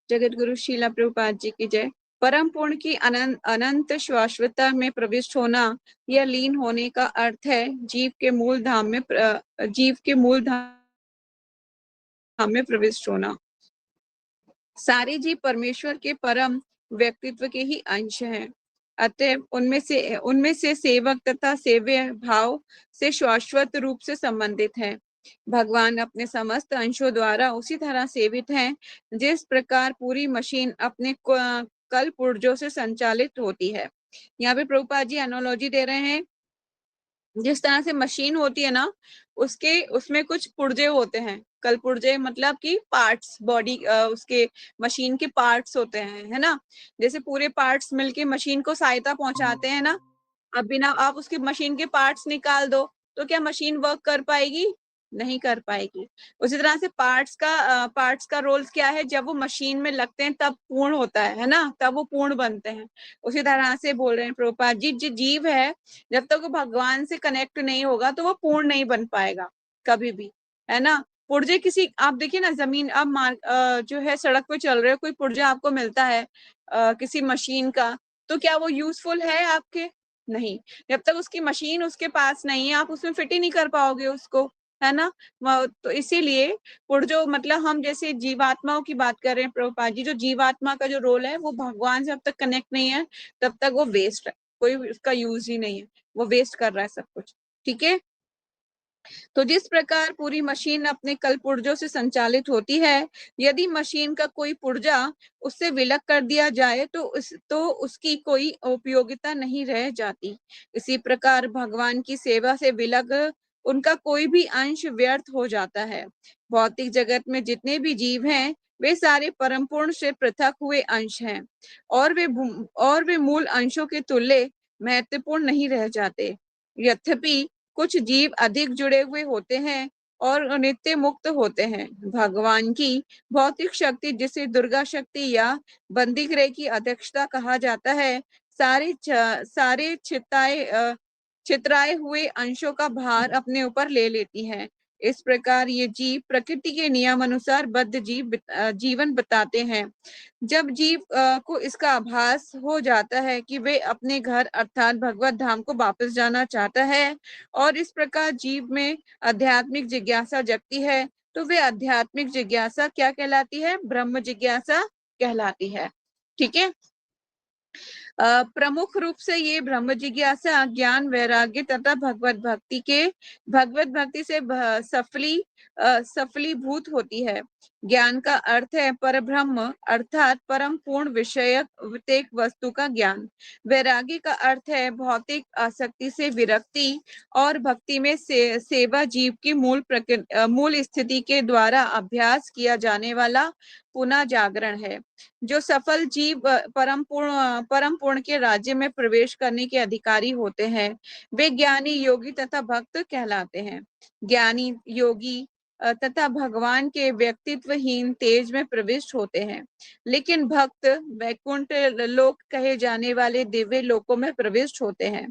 जगत गुरु शीला प्रभुपाद जी की जय। परम पूर्ण की अनंत शाश्वतता में प्रविष्ट होना या लीन होने का अर्थ है जीव के मूल धाम में प्रविष्ट होना। सारे जीव परमेश्वर के परम व्यक्तित्व के ही अंश हैं, अतएव उनमें से सेवक तथा सेव्य भाव से शाश्वत रूप से संबंधित है। भगवान अपने समस्त अंशों द्वारा उसी तरह सेवित हैं जिस प्रकार पूरी मशीन अपने कल पुर्जों से संचालित होती है। यहाँ पे प्रभुपाद जी एनालॉजी दे रहे हैं, जिस तरह से मशीन होती है ना, उसके उसमें कुछ पुर्जे होते हैं, कल पुर्जे मतलब कि पार्ट्स, बॉडी उसके मशीन के पार्ट्स होते हैं, है ना। जैसे पूरे पार्ट्स मिलके मशीन को सहायता पहुंचाते हैं ना। अब बिना आप उसकी मशीन के पार्ट्स निकाल दो तो क्या मशीन वर्क कर पाएगी? नहीं कर पाएगी। उसी तरह से पार्ट्स का रोल क्या है? जब वो मशीन में लगते हैं तब पूर्ण होता है ना, तब वो पूर्ण बनते हैं। उसी तरह से बोल रहे हैं प्रभुपाद जी, जो जीव है जब तक वो भगवान से कनेक्ट नहीं होगा तो वो पूर्ण नहीं बन पाएगा कभी भी, है ना। पुर्जे किसी, आप देखिए ना, जमीन अब जो है सड़क पे चल रहे हो, कोई पुर्जा आपको मिलता है किसी मशीन का, तो क्या वो यूजफुल है आपके? नहीं। जब तक उसकी मशीन उसके पास नहीं है, आप उसमें फिट ही नहीं कर पाओगे उसको, है ना। तो इसीलिए पुर्जो मतलब हम जैसे जीवात्माओं की बात कर रहे हैं प्रभुपाद जी, जो जीवात्मा का जो रोल है वो भगवान से जब तक कनेक्ट नहीं है तब तक वो वेस्ट है, कोई उसका यूज ही नहीं है, वो वेस्ट कर रहा है सब कुछ। ठीक है, तो जिस प्रकार पूरी मशीन अपने कल पुर्जों से संचालित होती है, यदि मशीन का कोई पुर्जा उससे विलग कर दिया जाए तो उसकी कोई उपयोगिता नहीं रह जाती। इसी प्रकार भगवान की सेवा से विलग उनका कोई भी अंश व्यर्थ हो जाता है। भौतिक जगत में जितने भी जीव हैं वे सारे परम पूर्ण से पृथक हुए अंश हैं और वे मूल अंशों के तुल्य महत्वपूर्ण नहीं रह जाते। यद्यपि कुछ जीव अधिक जुड़े हुए होते हैं और नित्य मुक्त होते हैं। भगवान की भौतिक शक्ति, जिसे दुर्गा शक्ति या बंदीगृह की अध्यक्षता कहा जाता है, सारे छितराए हुए अंशों का भार अपने ऊपर ले लेती है। इस प्रकार ये जीव प्रकृति के नियम अनुसार जीवन बताते हैं। जब जीव को इसका आभास हो जाता है कि वे अपने घर अर्थात भगवत धाम को वापस जाना चाहता है और इस प्रकार जीव में आध्यात्मिक जिज्ञासा जगती है, तो वे आध्यात्मिक जिज्ञासा क्या कहलाती है? ब्रह्म जिज्ञासा कहलाती है। ठीक है, प्रमुख रूप से ये ब्रह्म जिज्ञासा ज्ञान, वैराग्य तथा भगवत भक्ति से सफलीभूत होती है। ज्ञान का अर्थ है परब्रह्म अर्थात परम पूर्ण विषयक प्रत्येक वस्तु का ज्ञान। वैराग्य का अर्थ है भौतिक आसक्ति से विरक्ति और भक्ति में सेवा जीव की मूल स्थिति के द्वारा अभ्यास किया जाने वाला पुनः जागरण है। जो सफल जीव परम पूर्ण के राज्य में प्रवेश करने के अधिकारी होते हैं, वे ज्ञानी, योगी तथा भक्त कहलाते हैं। ज्ञानी, योगी तथा भगवान के व्यक्तित्वहीन तेज में प्रविष्ट होते हैं। लेकिन भक्त वैकुंठ लोक कहे जाने वाले दिव्य लोकों में प्रविष्ट होते हैं।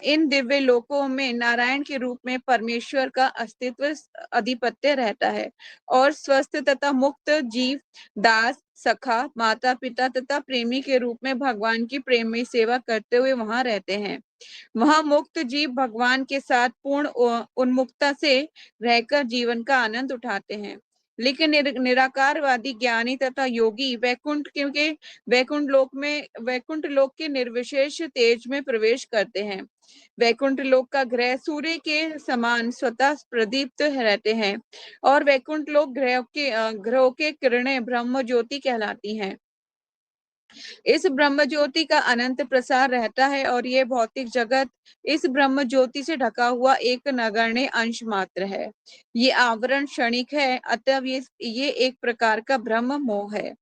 इन दिव्य लोकों में नारायण के रूप में परमेश्वर का अस्तित्व अधिपत्य रहता है और स्वस्थ तथा मुक्त जीव दास सखा माता पिता तथा प्रेमी के रूप में भगवान की प्रेम में सेवा करते हुए वहां रहते हैं। वहां मुक्त जीव भगवान के साथ पूर्ण उन्मुक्तता से रहकर जीवन का आनंद उठाते हैं। लेकिन निराकारवादी ज्ञानी तथा योगी वैकुंठ लोक के निर्विशेष तेज में प्रवेश करते हैं। वैकुंठ लोक का ग्रह सूर्य के समान स्वतः प्रदीप्त रहते हैं और वैकुंठ लोक ग्रहों के किरणें ब्रह्म ज्योति कहलाती हैं। इस ब्रह्म ज्योति का अनंत प्रसार रहता है और ये भौतिक जगत इस ब्रह्म ज्योति से ढका हुआ एक नगण्य अंश मात्र है। ये आवरण क्षणिक है, अतः ये एक प्रकार का ब्रह्म मोह है।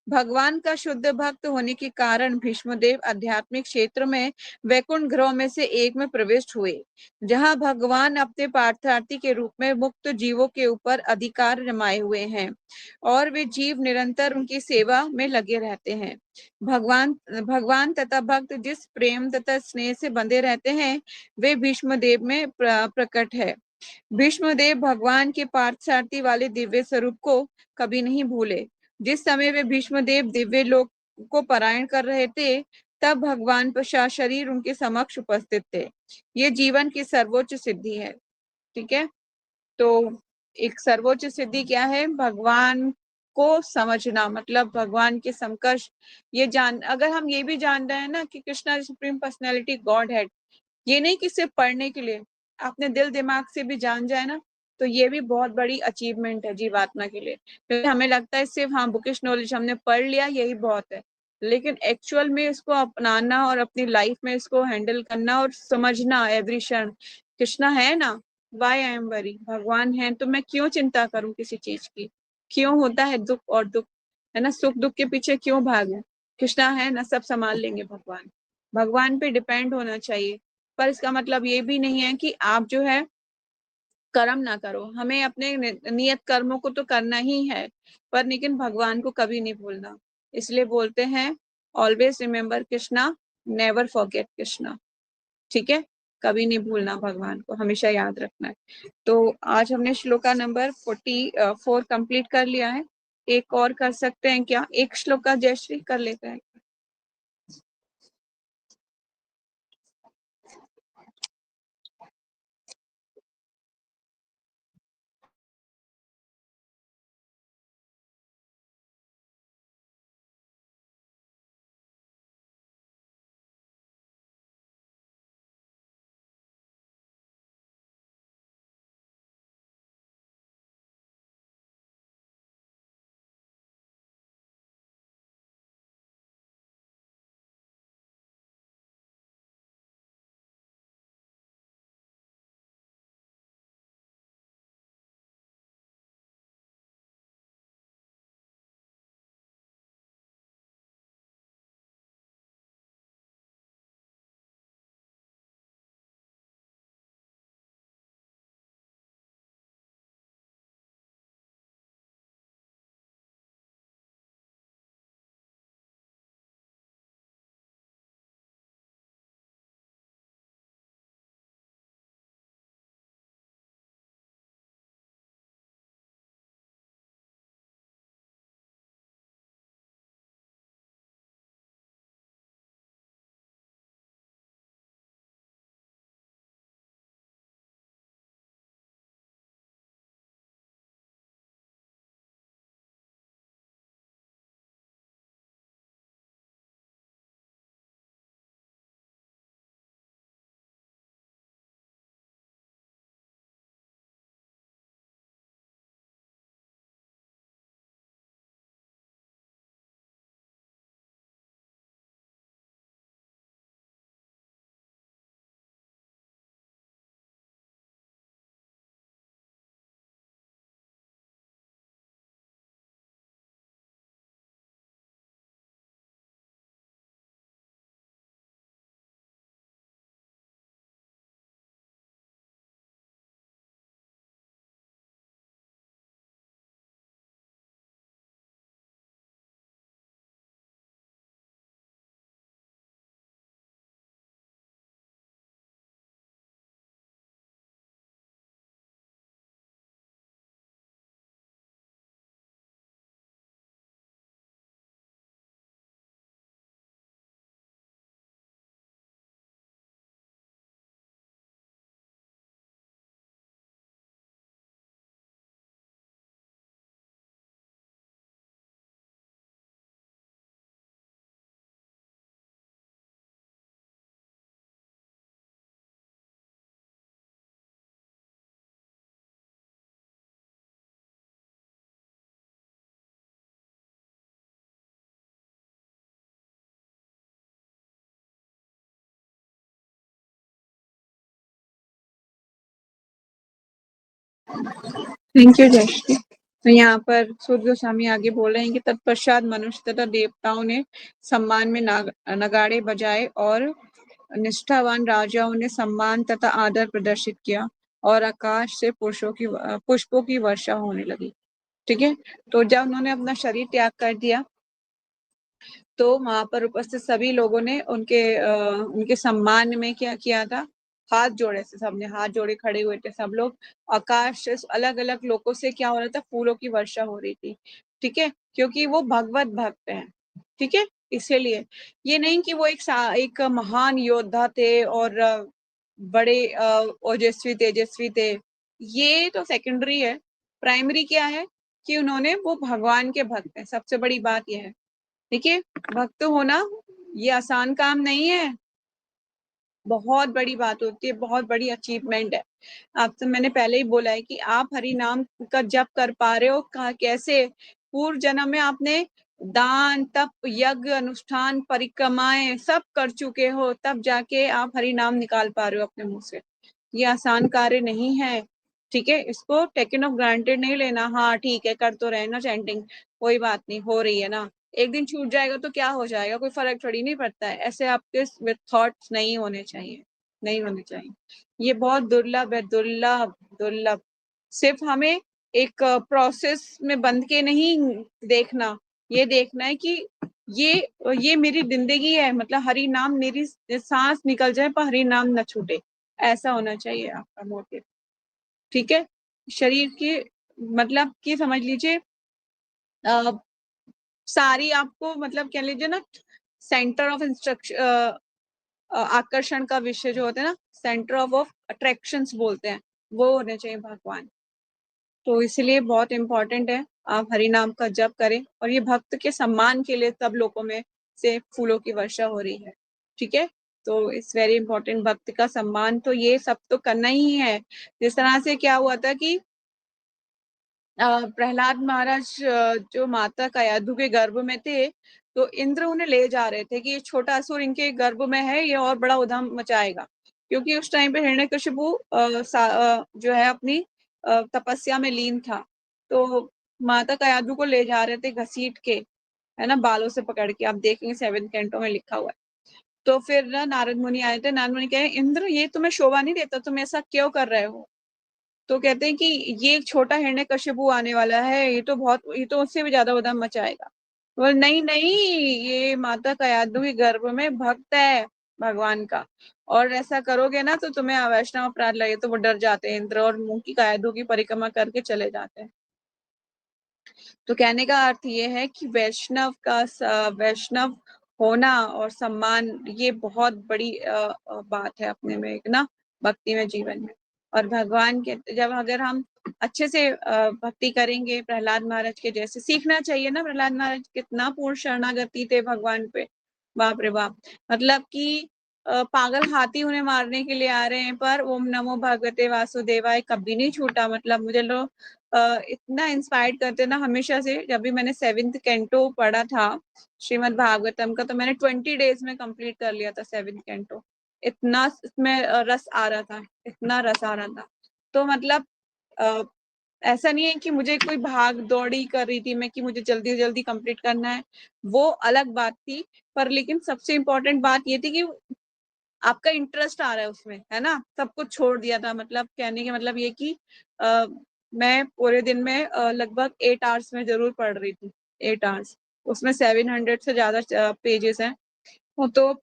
भगवान का शुद्ध भक्त होने के कारण भीष्मदेव आध्यात्मिक क्षेत्र में वैकुंठ ग्रहों में से एक में प्रविष्ट हुए, जहां भगवान अपने पार्थार्थी के रूप में मुक्त जीवों के ऊपर अधिकार जमाए हुए हैं और वे जीव निरंतर उनकी सेवा में लगे रहते हैं। भगवान भगवान तथा भक्त जिस प्रेम तथा स्नेह से बंधे रहते हैं वे भीष्मदेव में प्रकट है। भीष्मदेव भगवान के पार्थसारथी वाले दिव्य स्वरूप को कभी नहीं भूले। जिस समय वे भीष्मदेव दिव्य लोक को पलायन कर रहे थे, तब भगवान का शरीर उनके समक्ष उपस्थित थे। ये जीवन की सर्वोच्च सिद्धि है। ठीक है, तो एक सर्वोच्च सिद्धि क्या है? भगवान को समझना, मतलब भगवान के समकक्ष ये जान, अगर हम ये भी जान रहे हैं ना कि कृष्णा सुप्रीम पर्सनैलिटी गॉड है, ये नहीं कि सिर्फ पढ़ने के लिए, अपने दिल दिमाग से भी जान जाए ना, तो ये भी बहुत बड़ी अचीवमेंट है जीवात्मा के लिए। क्योंकि हमें लगता है सिर्फ हाँ बुकिश नॉलेज हमने पढ़ लिया यही बहुत है, लेकिन एक्चुअल में इसको अपनाना और अपनी लाइफ में इसको हैंडल करना और समझना एवरी क्षण कृष्णा है ना, वाई आई एम वरी, भगवान है तो मैं क्यों चिंता करूं किसी चीज की, क्यों होता है दुख और दुख, है ना, सुख दुख के पीछे क्यों भागूं, कृष्णा है ना, सब संभाल लेंगे भगवान। भगवान पे डिपेंड होना चाहिए। पर इसका मतलब ये भी नहीं है कि आप जो है कर्म ना करो, हमें अपने नियत कर्मों को तो करना ही है, पर लेकिन भगवान को कभी नहीं भूलना। इसलिए बोलते हैं always remember Krishna, never forget Krishna. ठीक है, कभी नहीं भूलना भगवान को, हमेशा याद रखना है। तो आज हमने श्लोका नंबर 44 कंप्लीट कर लिया है। एक और कर सकते हैं क्या? एक श्लोका जयश्री कर लेते हैं। Thank you Jayashree. तो यहाँ पर सूद गोस्वामी आगे बोल रहे हैं कि तत्पश्चात मनुष्य तथा देवताओं ने सम्मान में नगाड़े बजाए और निष्ठावान राजाओं ने सम्मान तथा आदर प्रदर्शित किया और आकाश से पुष्पों की वर्षा होने लगी। ठीक है, तो जब उन्होंने अपना शरीर त्याग कर दिया तो वहां पर उपस्थित सभी लोगों ने उनके सम्मान में क्या किया था, हाथ जोड़े थे, सबने हाथ जोड़े खड़े हुए थे सब लोग। आकाश से अलग अलग लोगों से क्या हो रहा था, फूलों की वर्षा हो रही थी। ठीक है, क्योंकि वो भगवत भक्त हैं। ठीक है, इसीलिए ये नहीं कि वो एक महान योद्धा थे और बड़े ओजस्वी तेजस्वी थे, ये तो सेकेंडरी है। प्राइमरी क्या है कि उन्होंने वो भगवान के भक्त हैं, सबसे बड़ी बात यह है। देखिए, भक्त होना ये आसान काम नहीं है, बहुत बड़ी बात होती है, बहुत बड़ी अचीवमेंट है। आपसे मैंने पहले ही बोला है कि आप हरि नाम का जप कर पा रहे हो, कैसे पूर्व जन्म में आपने दान तप यज्ञ अनुष्ठान परिक्रमाएं सब कर चुके हो, तब जाके आप हरि नाम निकाल पा रहे हो अपने मुंह से। ये आसान कार्य नहीं है। ठीक है, इसको टेकन ऑफ ग्रांटेड नहीं लेना। हाँ ठीक है, कर तो रहे ना चैंटिंग, कोई बात नहीं, हो रही है ना, एक दिन छूट जाएगा तो क्या हो जाएगा, कोई फर्क थोड़ी नहीं पड़ता है। ऐसे आपके थॉट्स नहीं होने चाहिए, नहीं होने चाहिए। ये बहुत दुर्लभ है, दुर्लभ दुर्लभ। सिर्फ हमें एक प्रोसेस में बंध के नहीं देखना, ये देखना है कि ये ये मेरी जिंदगी है, मतलब हरि नाम, मेरी सांस निकल जाए पर हरि नाम न छूटे, ऐसा होना चाहिए आपका मोटिव। ठीक है, शरीर की मतलब कि समझ लीजिए सारी आपको मतलब कह लीजिए ना, सेंटर ऑफ इंस्ट्रक्शन, आकर्षण का विषय जो होता है ना, सेंटर ऑफ अट्रैक्शंस बोलते हैं, वो होने चाहिए भगवान। तो इसलिए बहुत इंपॉर्टेंट है आप हरि नाम का जप करें, और ये भक्त के सम्मान के लिए सब लोगों में से फूलों की वर्षा हो रही है। ठीक है, तो इट्स वेरी इंपॉर्टेंट, भक्त का सम्मान तो ये सब तो करना ही है। जिस तरह से क्या हुआ था कि प्रहलाद महाराज जो माता कयाधु के गर्भ में थे, तो इंद्र उन्हें ले जा रहे थे कि ये छोटा असुर इनके गर्भ में है, ये और बड़ा उधम मचाएगा। क्योंकि उस टाइम पे हिरण्यकशिपु जो है अपनी तपस्या में लीन था। तो माता कयाधु को ले जा रहे थे घसीट के, है ना, बालों से पकड़ के, आप देखेंगे 7th कैंटो में लिखा हुआ है। तो फिर ना नारद मुनि आए थे, नारद मुनि कहे इंद्र ये तुम्हें शोभा नहीं देता, तुम ऐसा क्यों कर रहे हो। तो कहते हैं कि ये एक छोटा हिरण्यकशिपु आने वाला है, ये तो उससे भी ज्यादा उधम मचाएगा। बोले नहीं नहीं, ये माता कयाधु के गर्भ में भक्त है भगवान का, और ऐसा करोगे ना तो तुम्हें अवैष्णव अपराध लगे। तो वो डर जाते हैं इंद्र, और मुंह की कयाधु की परिक्रमा करके चले जाते हैं। तो कहने का अर्थ ये है कि वैष्णव होना और सम्मान, ये बहुत बड़ी बात है अपने में, एक ना भक्ति में, जीवन में। और भगवान के जब अगर हम अच्छे से भक्ति करेंगे, प्रहलाद महाराज के जैसे सीखना चाहिए ना। प्रहलाद महाराज कितना पूर्ण शरणागति थे भगवान पे, बाप रे बाप। मतलब कि पागल हाथी उन्हें मारने के लिए आ रहे हैं, पर ओम नमो भगवते वासुदेवाय कभी नहीं छूटा। मतलब मुझे लोग इतना इंस्पायर्ड करते ना हमेशा से। जब भी मैंने 7th कैंटो पढ़ा था श्रीमद् भागवतम का, तो मैंने 20 डेज में कंप्लीट कर लिया था 7th कैंटो। इतना इसमें रस आ रहा था, इतना रस आ रहा था। तो मतलब अ, ऐसा नहीं है कि मुझे कोई भाग दौड़ी कर रही थी मैं कि मुझे जल्दी जल्दी कंप्लीट करना है, वो अलग बात थी। पर लेकिन सबसे इम्पोर्टेंट बात ये थी कि आपका इंटरेस्ट आ रहा है उसमें, है ना। सब कुछ छोड़ दिया था, मतलब कहने के मतलब ये कि मैं पूरे दिन में लगभग 8 आवर्स में जरूर पढ़ रही थी, 8 आवर्स। उसमें 700 से ज्यादा पेजेस हैं। तो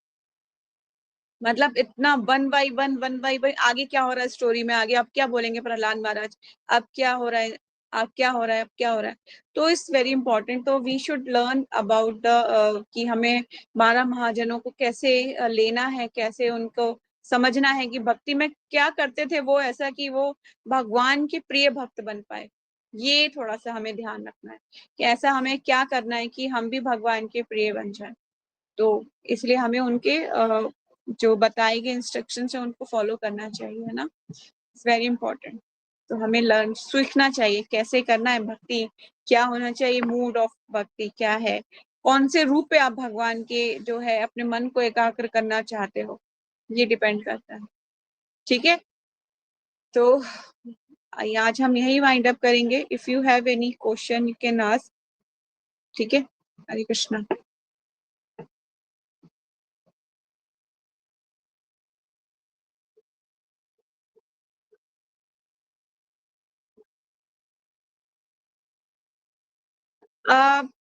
मतलब इतना वन बाई वन आगे क्या हो रहा है स्टोरी में, आगे आप क्या बोलेंगे प्रहलाद महाराज, अब क्या हो रहा है, अब क्या हो रहा है, अब क्या हो रहा है। तो इट्स वेरी इंपॉर्टेंट। तो we should learn about the कि हमें 12 महाजनों को कैसे लेना है, कैसे उनको समझना है कि भक्ति में क्या करते थे वो, ऐसा कि वो भगवान के प्रिय भक्त बन पाए। ये थोड़ा सा हमें ध्यान रखना है कि ऐसा हमें क्या करना है कि हम भी भगवान के प्रिय बन जाए। तो इसलिए हमें उनके जो बताए गए इंस्ट्रक्शन है उनको फॉलो करना चाहिए, है ना। It's very important. तो हमें लर्न सीखना चाहिए कैसे करना है भक्ति, क्या होना चाहिए, मूड ऑफ भक्ति क्या है, कौन से रूप पे आप भगवान के जो है अपने मन को एकाग्र करना चाहते हो, ये डिपेंड करता है। ठीक है, तो आज हम यही वाइंड अप करेंगे. If you have any question you can ask. ठीक है. हरे कृष्णा.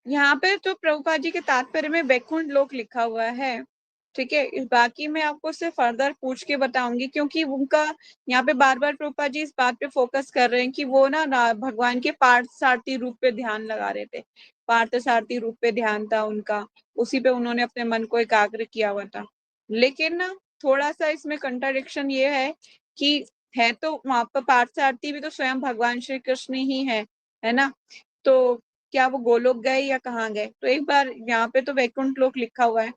यहाँ पे तो प्रभुपाद जी के तात्पर्य में वैकुंठ लोक लिखा हुआ है. ठीक है. इस बाकी मैं आपको सिर्फ फर्दर पूछ के बताऊंगी, क्योंकि उनका यहाँ पे बार बार प्रभुपाद जी इस बात पे फोकस कर रहे हैं कि वो ना भगवान के पार्थ सारथी रूप पे ध्यान लगा रहे थे. पार्थ सारथी रूप पे ध्यान था उनका. उसी पे उन्होंने अपने मन को एकाग्र किया हुआ था. लेकिन ना थोड़ा सा इसमें कंट्राडिक्शन ये है कि है तो वहां पर पार्थ सारथी भी तो स्वयं भगवान श्री कृष्ण ही है ना. तो क्या वो गोलोक गए या कहाँ गए? तो एक बार यहाँ पे तो वैकुंठ लोक लिखा हुआ है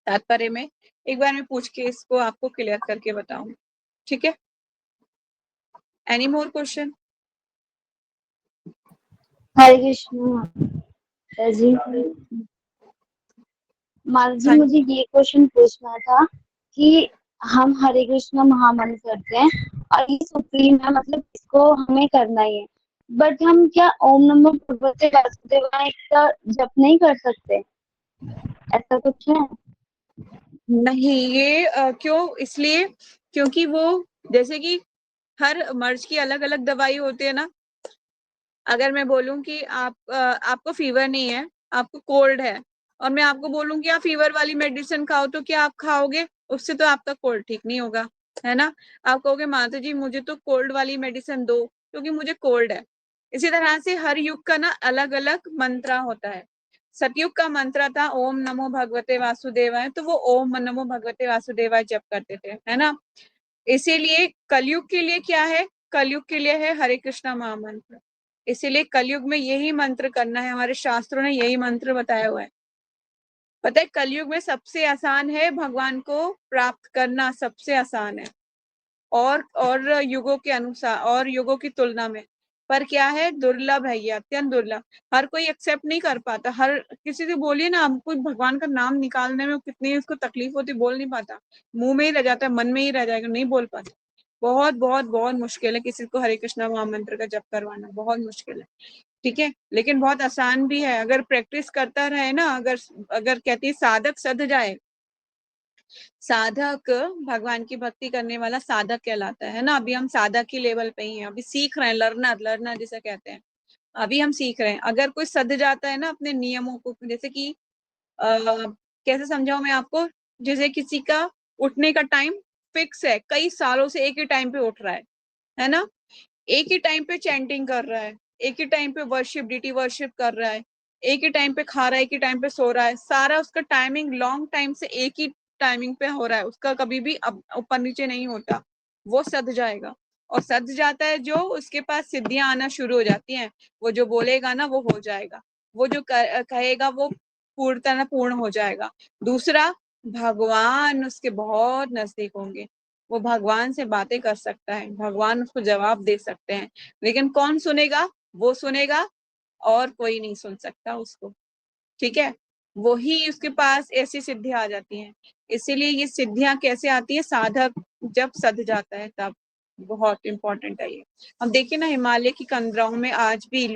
तात्पर्य में. एक बार मैं पूछ के इसको आपको क्लियर करके बताऊं. ठीक है. Any more question? Hare Krishna ji. माता जी, हाँ. मुझे ये क्वेश्चन पूछना था कि हम हरे कृष्ण महामंत्र करते हैं और ये सुप्रीम है, मतलब इसको हमें करना ही है, बट हम क्या ओम नमो भगवते वासुदेवाय का जप नहीं कर सकते? ऐसा कुछ है? नहीं, ये क्यों? इसलिए क्योंकि वो जैसे कि हर मर्ज की अलग अलग दवाई होती है ना. अगर मैं बोलूं कि आपको फीवर नहीं है, आपको कोल्ड है, और मैं आपको बोलूं कि आप फीवर वाली मेडिसिन खाओ, तो क्या आप खाओगे? उससे तो आपका कोल्ड ठीक नहीं होगा, है ना. आप कहोगे माता जी मुझे तो कोल्ड वाली मेडिसिन दो क्योंकि मुझे कोल्ड है. इसी तरह से हर युग का ना अलग अलग मंत्र होता है. सतयुग का मंत्र था ओम नमो भगवते वासुदेवाय, तो वो ओम नमो भगवते वासुदेवाय जप करते थे, है ना. इसीलिए कलयुग के लिए क्या है? कलयुग के लिए है हरे कृष्णा महामंत्र. इसीलिए कलयुग में यही मंत्र करना है. हमारे शास्त्रों ने यही मंत्र बताया हुआ है. पता है कलयुग में सबसे आसान है भगवान को प्राप्त करना, सबसे आसान है. और युगों के अनुसार और युगों की तुलना में. पर क्या है, दुर्लभ है, ये अत्यंत दुर्लभ. हर कोई एक्सेप्ट नहीं कर पाता. हर किसी से बोलिए ना, हमको भगवान का नाम निकालने में कितनी उसको तकलीफ होती, बोल नहीं पाता. मुंह में ही रह जाता है, मन में ही रह जाएगा, नहीं बोल पाता. बहुत बहुत बहुत मुश्किल है किसी को हरे कृष्णा महामंत्र का जप करवाना, बहुत मुश्किल है. ठीक है. लेकिन बहुत आसान भी है अगर प्रैक्टिस करता रहे ना. अगर अगर कहती है साधक सध जाए. साधक भगवान की भक्ति करने वाला साधक कहलाता है ना. अभी हम साधक की लेवल पे ही हैं, अभी सीख रहे हैं, लर्नर लर्नर जिसे कहते हैं. अभी हम सीख रहे हैं. अगर कोई सध जाता है ना अपने नियमों को, जैसे कि कैसे समझाऊं मैं आपको. जैसे किसी का उठने का टाइम फिक्स है, कई सालों से एक ही टाइम पे उठ रहा है ना. एक ही टाइम पे चैंटिंग कर रहा है, एक ही टाइम पे वर्शिप डीटी वर्शिप कर रहा है, एक ही टाइम पे खा रहा है, एक ही टाइम पे सो रहा है. सारा उसका टाइमिंग लॉन्ग टाइम से एक ही टाइमिंग पे हो रहा है, उसका कभी भी ऊपर नीचे नहीं होता. वो सध जाएगा. और सध जाता है जो, उसके पास सिद्धियां आना शुरू हो जाती हैं. वो जो बोलेगा ना वो हो जाएगा. वो जो कहेगा वो पूर्णतः पूर्ण हो जाएगा. दूसरा, भगवान उसके बहुत नजदीक होंगे. वो भगवान से बातें कर सकता है, भगवान उसको जवाब दे सकते हैं. लेकिन कौन सुनेगा? वो सुनेगा, और कोई नहीं सुन सकता उसको. ठीक है. वही उसके पास ऐसी सिद्धियां आ जाती हैं. इसीलिए ये सिद्धियां कैसे आती है? साधक जब सध जाता है तब. बहुत इंपॉर्टेंट है ये. अब देखिए ना, हिमालय की कंदराओं में आज भी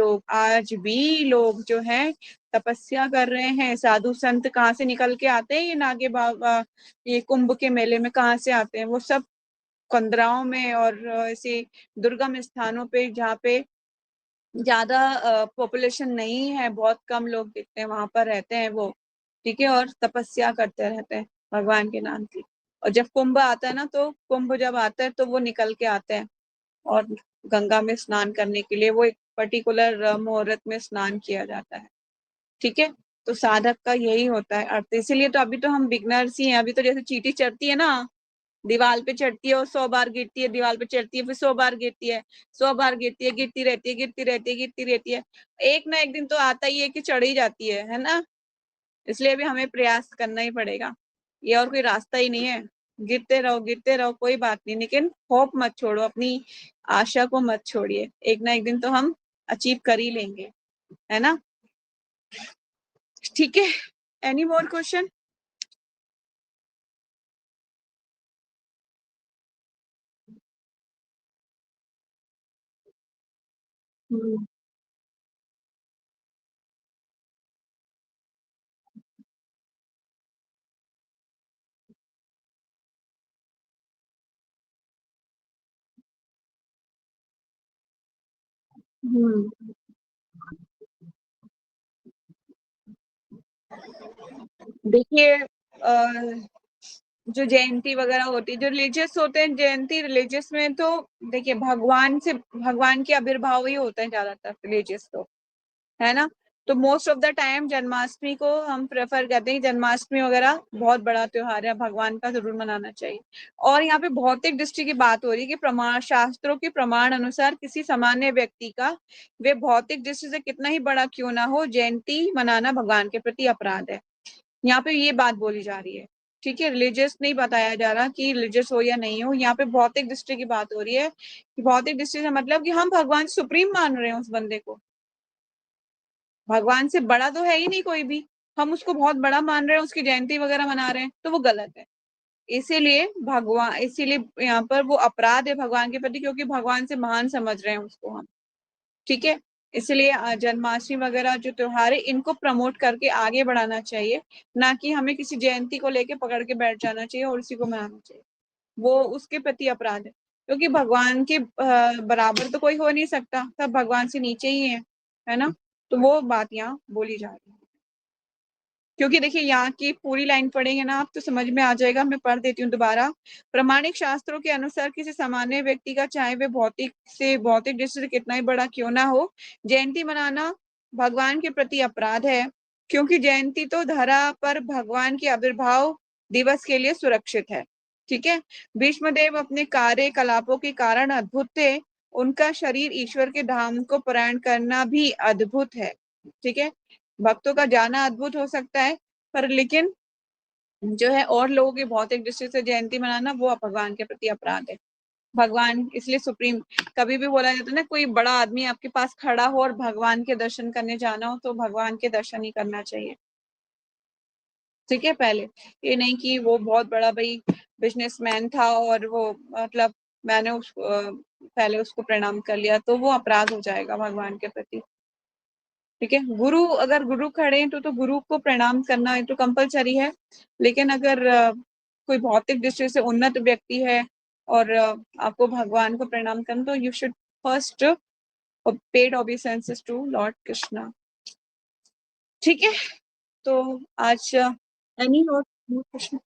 लोग जो है तपस्या कर रहे हैं. साधु संत कहाँ से निकल के आते हैं? ये नागे बाबा, ये कुंभ के मेले में कहाँ से आते हैं? वो सब कंदराओं में और ऐसे दुर्गम स्थानों पे जहाँ पे ज्यादा पॉपुलेशन नहीं है, बहुत कम लोग दिखते हैं, वहां पर रहते हैं वो. ठीक है. और तपस्या करते रहते हैं भगवान के नाम की. और जब कुंभ आता है ना, तो कुंभ जब आता है तो वो निकल के आते हैं और गंगा में स्नान करने के लिए. वो एक पर्टिकुलर मुहूर्त में स्नान किया जाता है. ठीक है. तो साधक का यही होता है अर्थ. इसीलिए तो अभी तो हम बिगनर्स ही हैं. अभी तो जैसे चींटी चढ़ती है ना, दीवार पे चढ़ती है और 100 बार गिरती है, दीवार पे चढ़ती है, फिर 100 बार गिरती है, 100 बार गिरती है, गिरती रहती है, गिरती रहती है, गिरती रहती है. एक ना एक दिन तो आता ही है कि चढ़ ही जाती है ना. इसलिए भी हमें प्रयास करना ही पड़ेगा. ये और कोई रास्ता ही नहीं है. गिरते रहो, कोई बात नहीं, लेकिन होप मत छोड़ो, अपनी आशा को मत छोड़िए. एक ना एक दिन तो हम अचीव कर ही लेंगे, है ना. ठीक है. Any more question? हम्म, हम्म। देखिए, जो जयंती वगैरह होती है, जो रिलीजियस होते हैं, जयंती रिलीजियस में तो देखिए भगवान के आविर्भाव ही होते हैं ज्यादातर रिलीजियस तो, है ना। तो most of the time Janmashtami को हम प्रेफर करते हैं। जन्माष्टमी वगैरह बहुत बड़ा त्योहार है, भगवान का जरूर मनाना चाहिए। और यहाँ पे भौतिक दृष्टि की बात हो रही है कि प्रमाण, शास्त्रों के प्रमाण अनुसार किसी सामान्य व्यक्ति का, वे भौतिक दृष्टि से कितना ही बड़ा क्यों ना हो, जयंती मनाना भगवान के प्रति अपराध है। यहाँ पे ये बात बोली जा रही है। ठीक है, रिलीजियस नहीं बताया जा रहा कि रिलीजियस हो या नहीं हो, यहाँ पे भौतिक दृष्टि की बात हो रही है कि भौतिक दृष्टि से मतलब कि हम भगवान सुप्रीम मान रहे हैं उस बंदे को। भगवान से बड़ा तो है ही नहीं कोई भी, हम उसको बहुत बड़ा मान रहे हैं, उसकी जयंती वगैरह मना रहे हैं, तो वो गलत है। इसीलिए यहाँ पर वो अपराध है भगवान के प्रति, क्योंकि भगवान से महान समझ रहे हैं उसको हम। ठीक है, इसलिए जन्माष्टमी वगैरह जो त्योहार है, इनको प्रमोट करके आगे बढ़ाना चाहिए, ना कि हमें किसी जयंती को लेके पकड़ के बैठ जाना चाहिए और उसी को मनाना चाहिए। वो उसके प्रति अपराध है, क्योंकि भगवान के बराबर तो कोई हो नहीं सकता, सब भगवान से नीचे ही है ना। तो वो बात यहाँ बोली जा रही है। क्योंकि देखिए, यहाँ की पूरी लाइन पढ़ेंगे ना आप तो समझ में आ जाएगा। मैं पढ़ देती हूँ दोबारा। प्रमाणिक शास्त्रों के अनुसार किसी सामान्य व्यक्ति का, चाहे वे भौतिक दृष्टि से कितना ही बड़ा क्यों ना हो, जयंती मनाना भगवान के प्रति अपराध है। क्योंकि जयंती तो धरा पर भगवान के आविर्भाव दिवस के लिए सुरक्षित है। ठीक है, भीष्मदेव अपने कार्यकलापों के कारण अद्भुत थे, उनका शरीर ईश्वर के धाम को प्रयाण करना भी अद्भुत है। ठीक है, भक्तों का जाना अद्भुत हो सकता है, पर लेकिन जो है और लोगों की भौतिक दृष्टि से जयंती मनाना वो भगवान के प्रति अपराध है। भगवान इसलिए सुप्रीम। कभी भी बोला जाता है ना, कोई बड़ा आदमी आपके पास खड़ा हो और भगवान के दर्शन करने जाना हो, तो भगवान के दर्शन ही करना चाहिए। ठीक है, पहले ये नहीं कि वो बहुत बड़ा भाई बिजनेसमैन था और वो मतलब मैंने उसको पहले उसको प्रणाम कर लिया, तो वो अपराध हो जाएगा भगवान के प्रति। ठीक है, गुरु, अगर गुरु खड़े हैं तो गुरु को प्रणाम करना ये तो कंपलसरी है। लेकिन अगर कोई भौतिक दृष्टि से उन्नत व्यक्ति है और आपको भगवान को प्रणाम करना, तो you should first paid obeisances to lord Krishna. ठीक है, तो आज एनी और कृष्ण।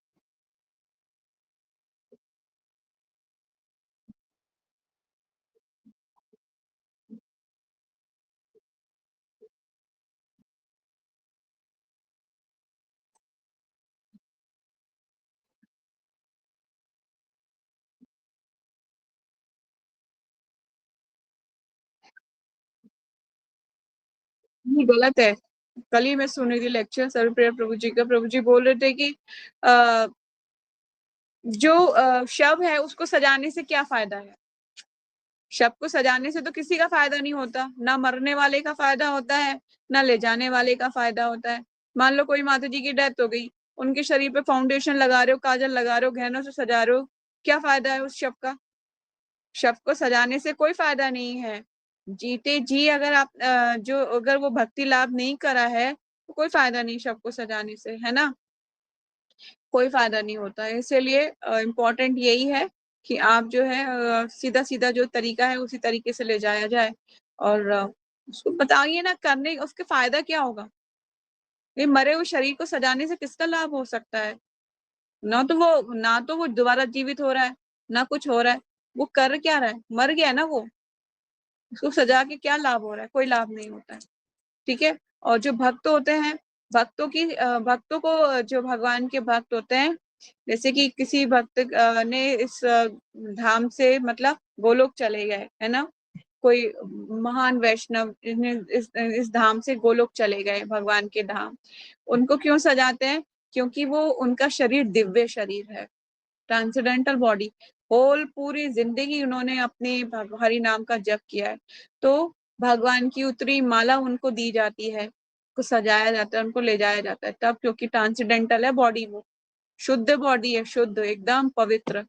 ये गलत है। कल ही मैं सुन रही थी लेक्चर सर्वप्रिय प्रभु जी का। प्रभु जी बोल रहे थे कि अ, जो शव है उसको सजाने से क्या फायदा है। शव को सजाने से तो किसी का फायदा नहीं होता, ना मरने वाले का फायदा होता है, ना ले जाने वाले का फायदा होता है। मान लो कोई माता जी की डेथ हो गई, उनके शरीर पे फाउंडेशन लगा रहे हो, काजल लगा रहे हो, गहनों से सजा रहे हो, क्या फायदा है उस शव का। शव को सजाने से कोई फायदा नहीं है। जीते जी अगर आप जो अगर वो भक्ति लाभ नहीं करा है, तो कोई फायदा नहीं शव को सजाने से, है ना। कोई फायदा नहीं होता है। इसीलिए इम्पोर्टेंट यही है कि आप जो है सीधा सीधा जो तरीका है उसी तरीके से ले जाया जाए। और उसको बताइए ना, करने उसके फायदा क्या होगा। ये मरे हुए शरीर को सजाने से किसका लाभ हो सकता है। ना तो वो दोबारा जीवित हो रहा है, ना कुछ हो रहा है। वो कर क्या रहा है, मर गया ना वो। उसको सजा के क्या लाभ हो रहा है, कोई लाभ नहीं होता है। ठीक है, और जो भक्त होते हैं, भक्तों को, जो भगवान के भक्त होते हैं, जैसे कि किसी भक्त ने इस धाम से मतलब गोलोक चले गए, है ना। कोई महान वैष्णव इस धाम से गोलोक चले गए, भगवान के धाम। उनको क्यों सजाते हैं, क्योंकि वो उनका शरीर दिव्य शरीर है, ट्रांसेंडेंटल बॉडी। होल पूरी जिंदगी उन्होंने अपने हरि नाम का जप किया है, तो भगवान की उतरी माला उनको दी जाती है, उनको सजाया जाता है, उनको ले जाया जाता है तब, क्योंकि ट्रांसेंडेंटल है बॉडी वो, शुद्ध बॉडी है, शुद्ध एकदम पवित्र।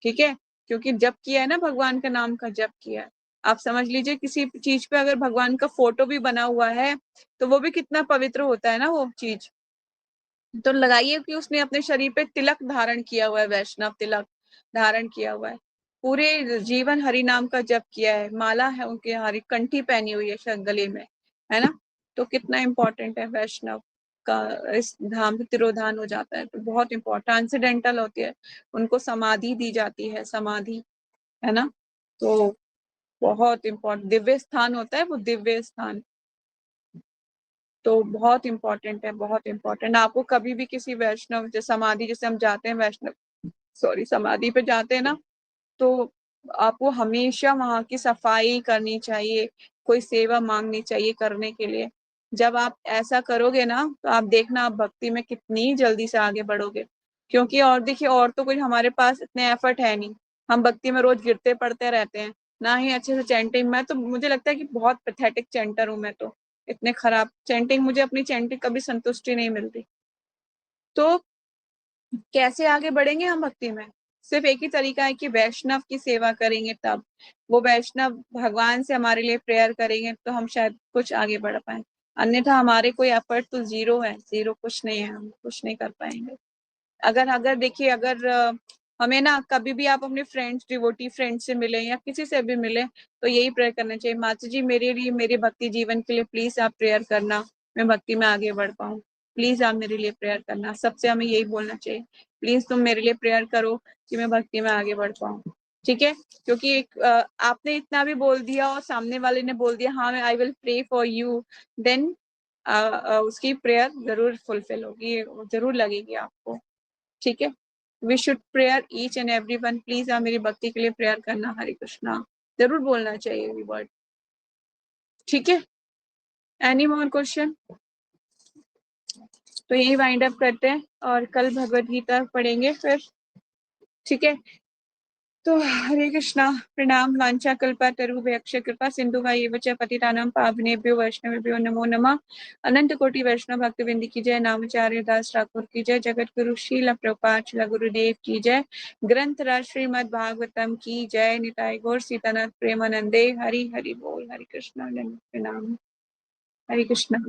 ठीक है, क्योंकि जप किया है ना, भगवान का नाम का जप किया है। आप समझ लीजिए किसी चीज पे अगर भगवान का फोटो भी बना हुआ है तो वो भी कितना पवित्र होता है ना वो चीज। तो लगाइए कि उसने अपने शरीर पे तिलक धारण किया हुआ है, वैष्णव तिलक धारण किया हुआ है, पूरे जीवन हरि नाम का जप किया है, माला है उनके, हरि कंठी पहनी हुई है शायद गले में, है ना। तो कितना इम्पोर्टेंट है वैष्णव का, इस धाम से तिरोधान हो जाता है तो बहुत इम्पोर्टेंट, ट्रांसेंडेंटल होती है, उनको समाधि दी जाती है, समाधि, है ना। तो बहुत इम्पोर्टेंट दिव्य स्थान होता है वो, दिव्य स्थान, तो बहुत इंपॉर्टेंट है, बहुत इंपॉर्टेंट। आपको कभी भी किसी वैष्णव जैसे समाधि, जैसे हम जाते हैं वैष्णव, सॉरी, समाधि पे जाते हैं ना, तो आपको हमेशा वहां की सफाई करनी चाहिए, कोई सेवा मांगनी चाहिए करने के लिए। जब आप ऐसा करोगे ना तो आप देखना आप भक्ति में कितनी जल्दी से आगे बढ़ोगे। क्योंकि और देखिए, और तो कुछ हमारे पास इतने एफर्ट है नहीं, हम भक्ति में रोज गिरते पड़ते रहते हैं, ना ही अच्छे से चैंटिंग। मैं तो, मुझे लगता है कि बहुत पैथेटिक चैंटर हूँ मैं तो, इतने खराब चैंटिंग, मुझे अपनी चैंटिंग कभी संतुष्टि नहीं मिलती। तो कैसे आगे बढ़ेंगे हम भक्ति में? सिर्फ एक ही तरीका है कि वैष्णव की सेवा करेंगे, तब वो वैष्णव भगवान से हमारे लिए प्रेयर करेंगे तो हम शायद कुछ आगे बढ़ पाए, अन्यथा हमारे कोई एफर्ट तो जीरो है, जीरो, कुछ नहीं है, हम कुछ नहीं कर पाएंगे। अगर अगर देखिए, अगर हमें ना कभी भी आप अपने फ्रेंड्स, डिवोटी फ्रेंड से मिले या किसी से भी मिले तो यही प्रेयर करना चाहिए, माता जी मेरे लिए, मेरे भक्ति जीवन के लिए प्लीज आप प्रेयर करना, मैं भक्ति में आगे बढ़ पाऊँ, प्लीज आप मेरे लिए प्रेयर करना। सबसे हमें यही बोलना चाहिए, प्लीज तुम मेरे लिए प्रेयर करो कि मैं भक्ति में आगे बढ़ पाऊँ। ठीक है, क्योंकि आपने इतना भी बोल दिया और सामने वाले ने बोल दिया हाँ मैं I will pray for you, then उसकी प्रेयर जरूर फुलफिल होगी, जरूर लगेगी आपको। ठीक है, we should prayer each and every one, please आप मेरी भक्ति के लिए प्रेयर करना, हरे कृष्णा जरूर बोलना चाहिए ये वर्ड। ठीक है, एनी मोर क्वेश्चन? तो यही वाइंड अप करते हैं और कल भगवत गीता पढ़ेंगे फिर। ठीक है, तो हरे कृष्णा, प्रणाम, वांछा कल्पा तरुभ्यक्ष कृपा सिंधु च पतितानां पावनेभ्यो वैष्णवेभ्यो नमो नमः। अनंत कोटि वैष्णव भक्त बिंदी की जय, नामचार्य दास ठाकुर की जय, जगत गुरु श्रील प्रभुपाद श्रील गुरुदेव की जय, ग्रंथ राज श्रीमद् भागवतम की जय, निताय गौर सीतानाथ प्रेमानंदे, हरि हरि बोल, हरे कृष्णा, प्रणाम, हरे कृष्णा।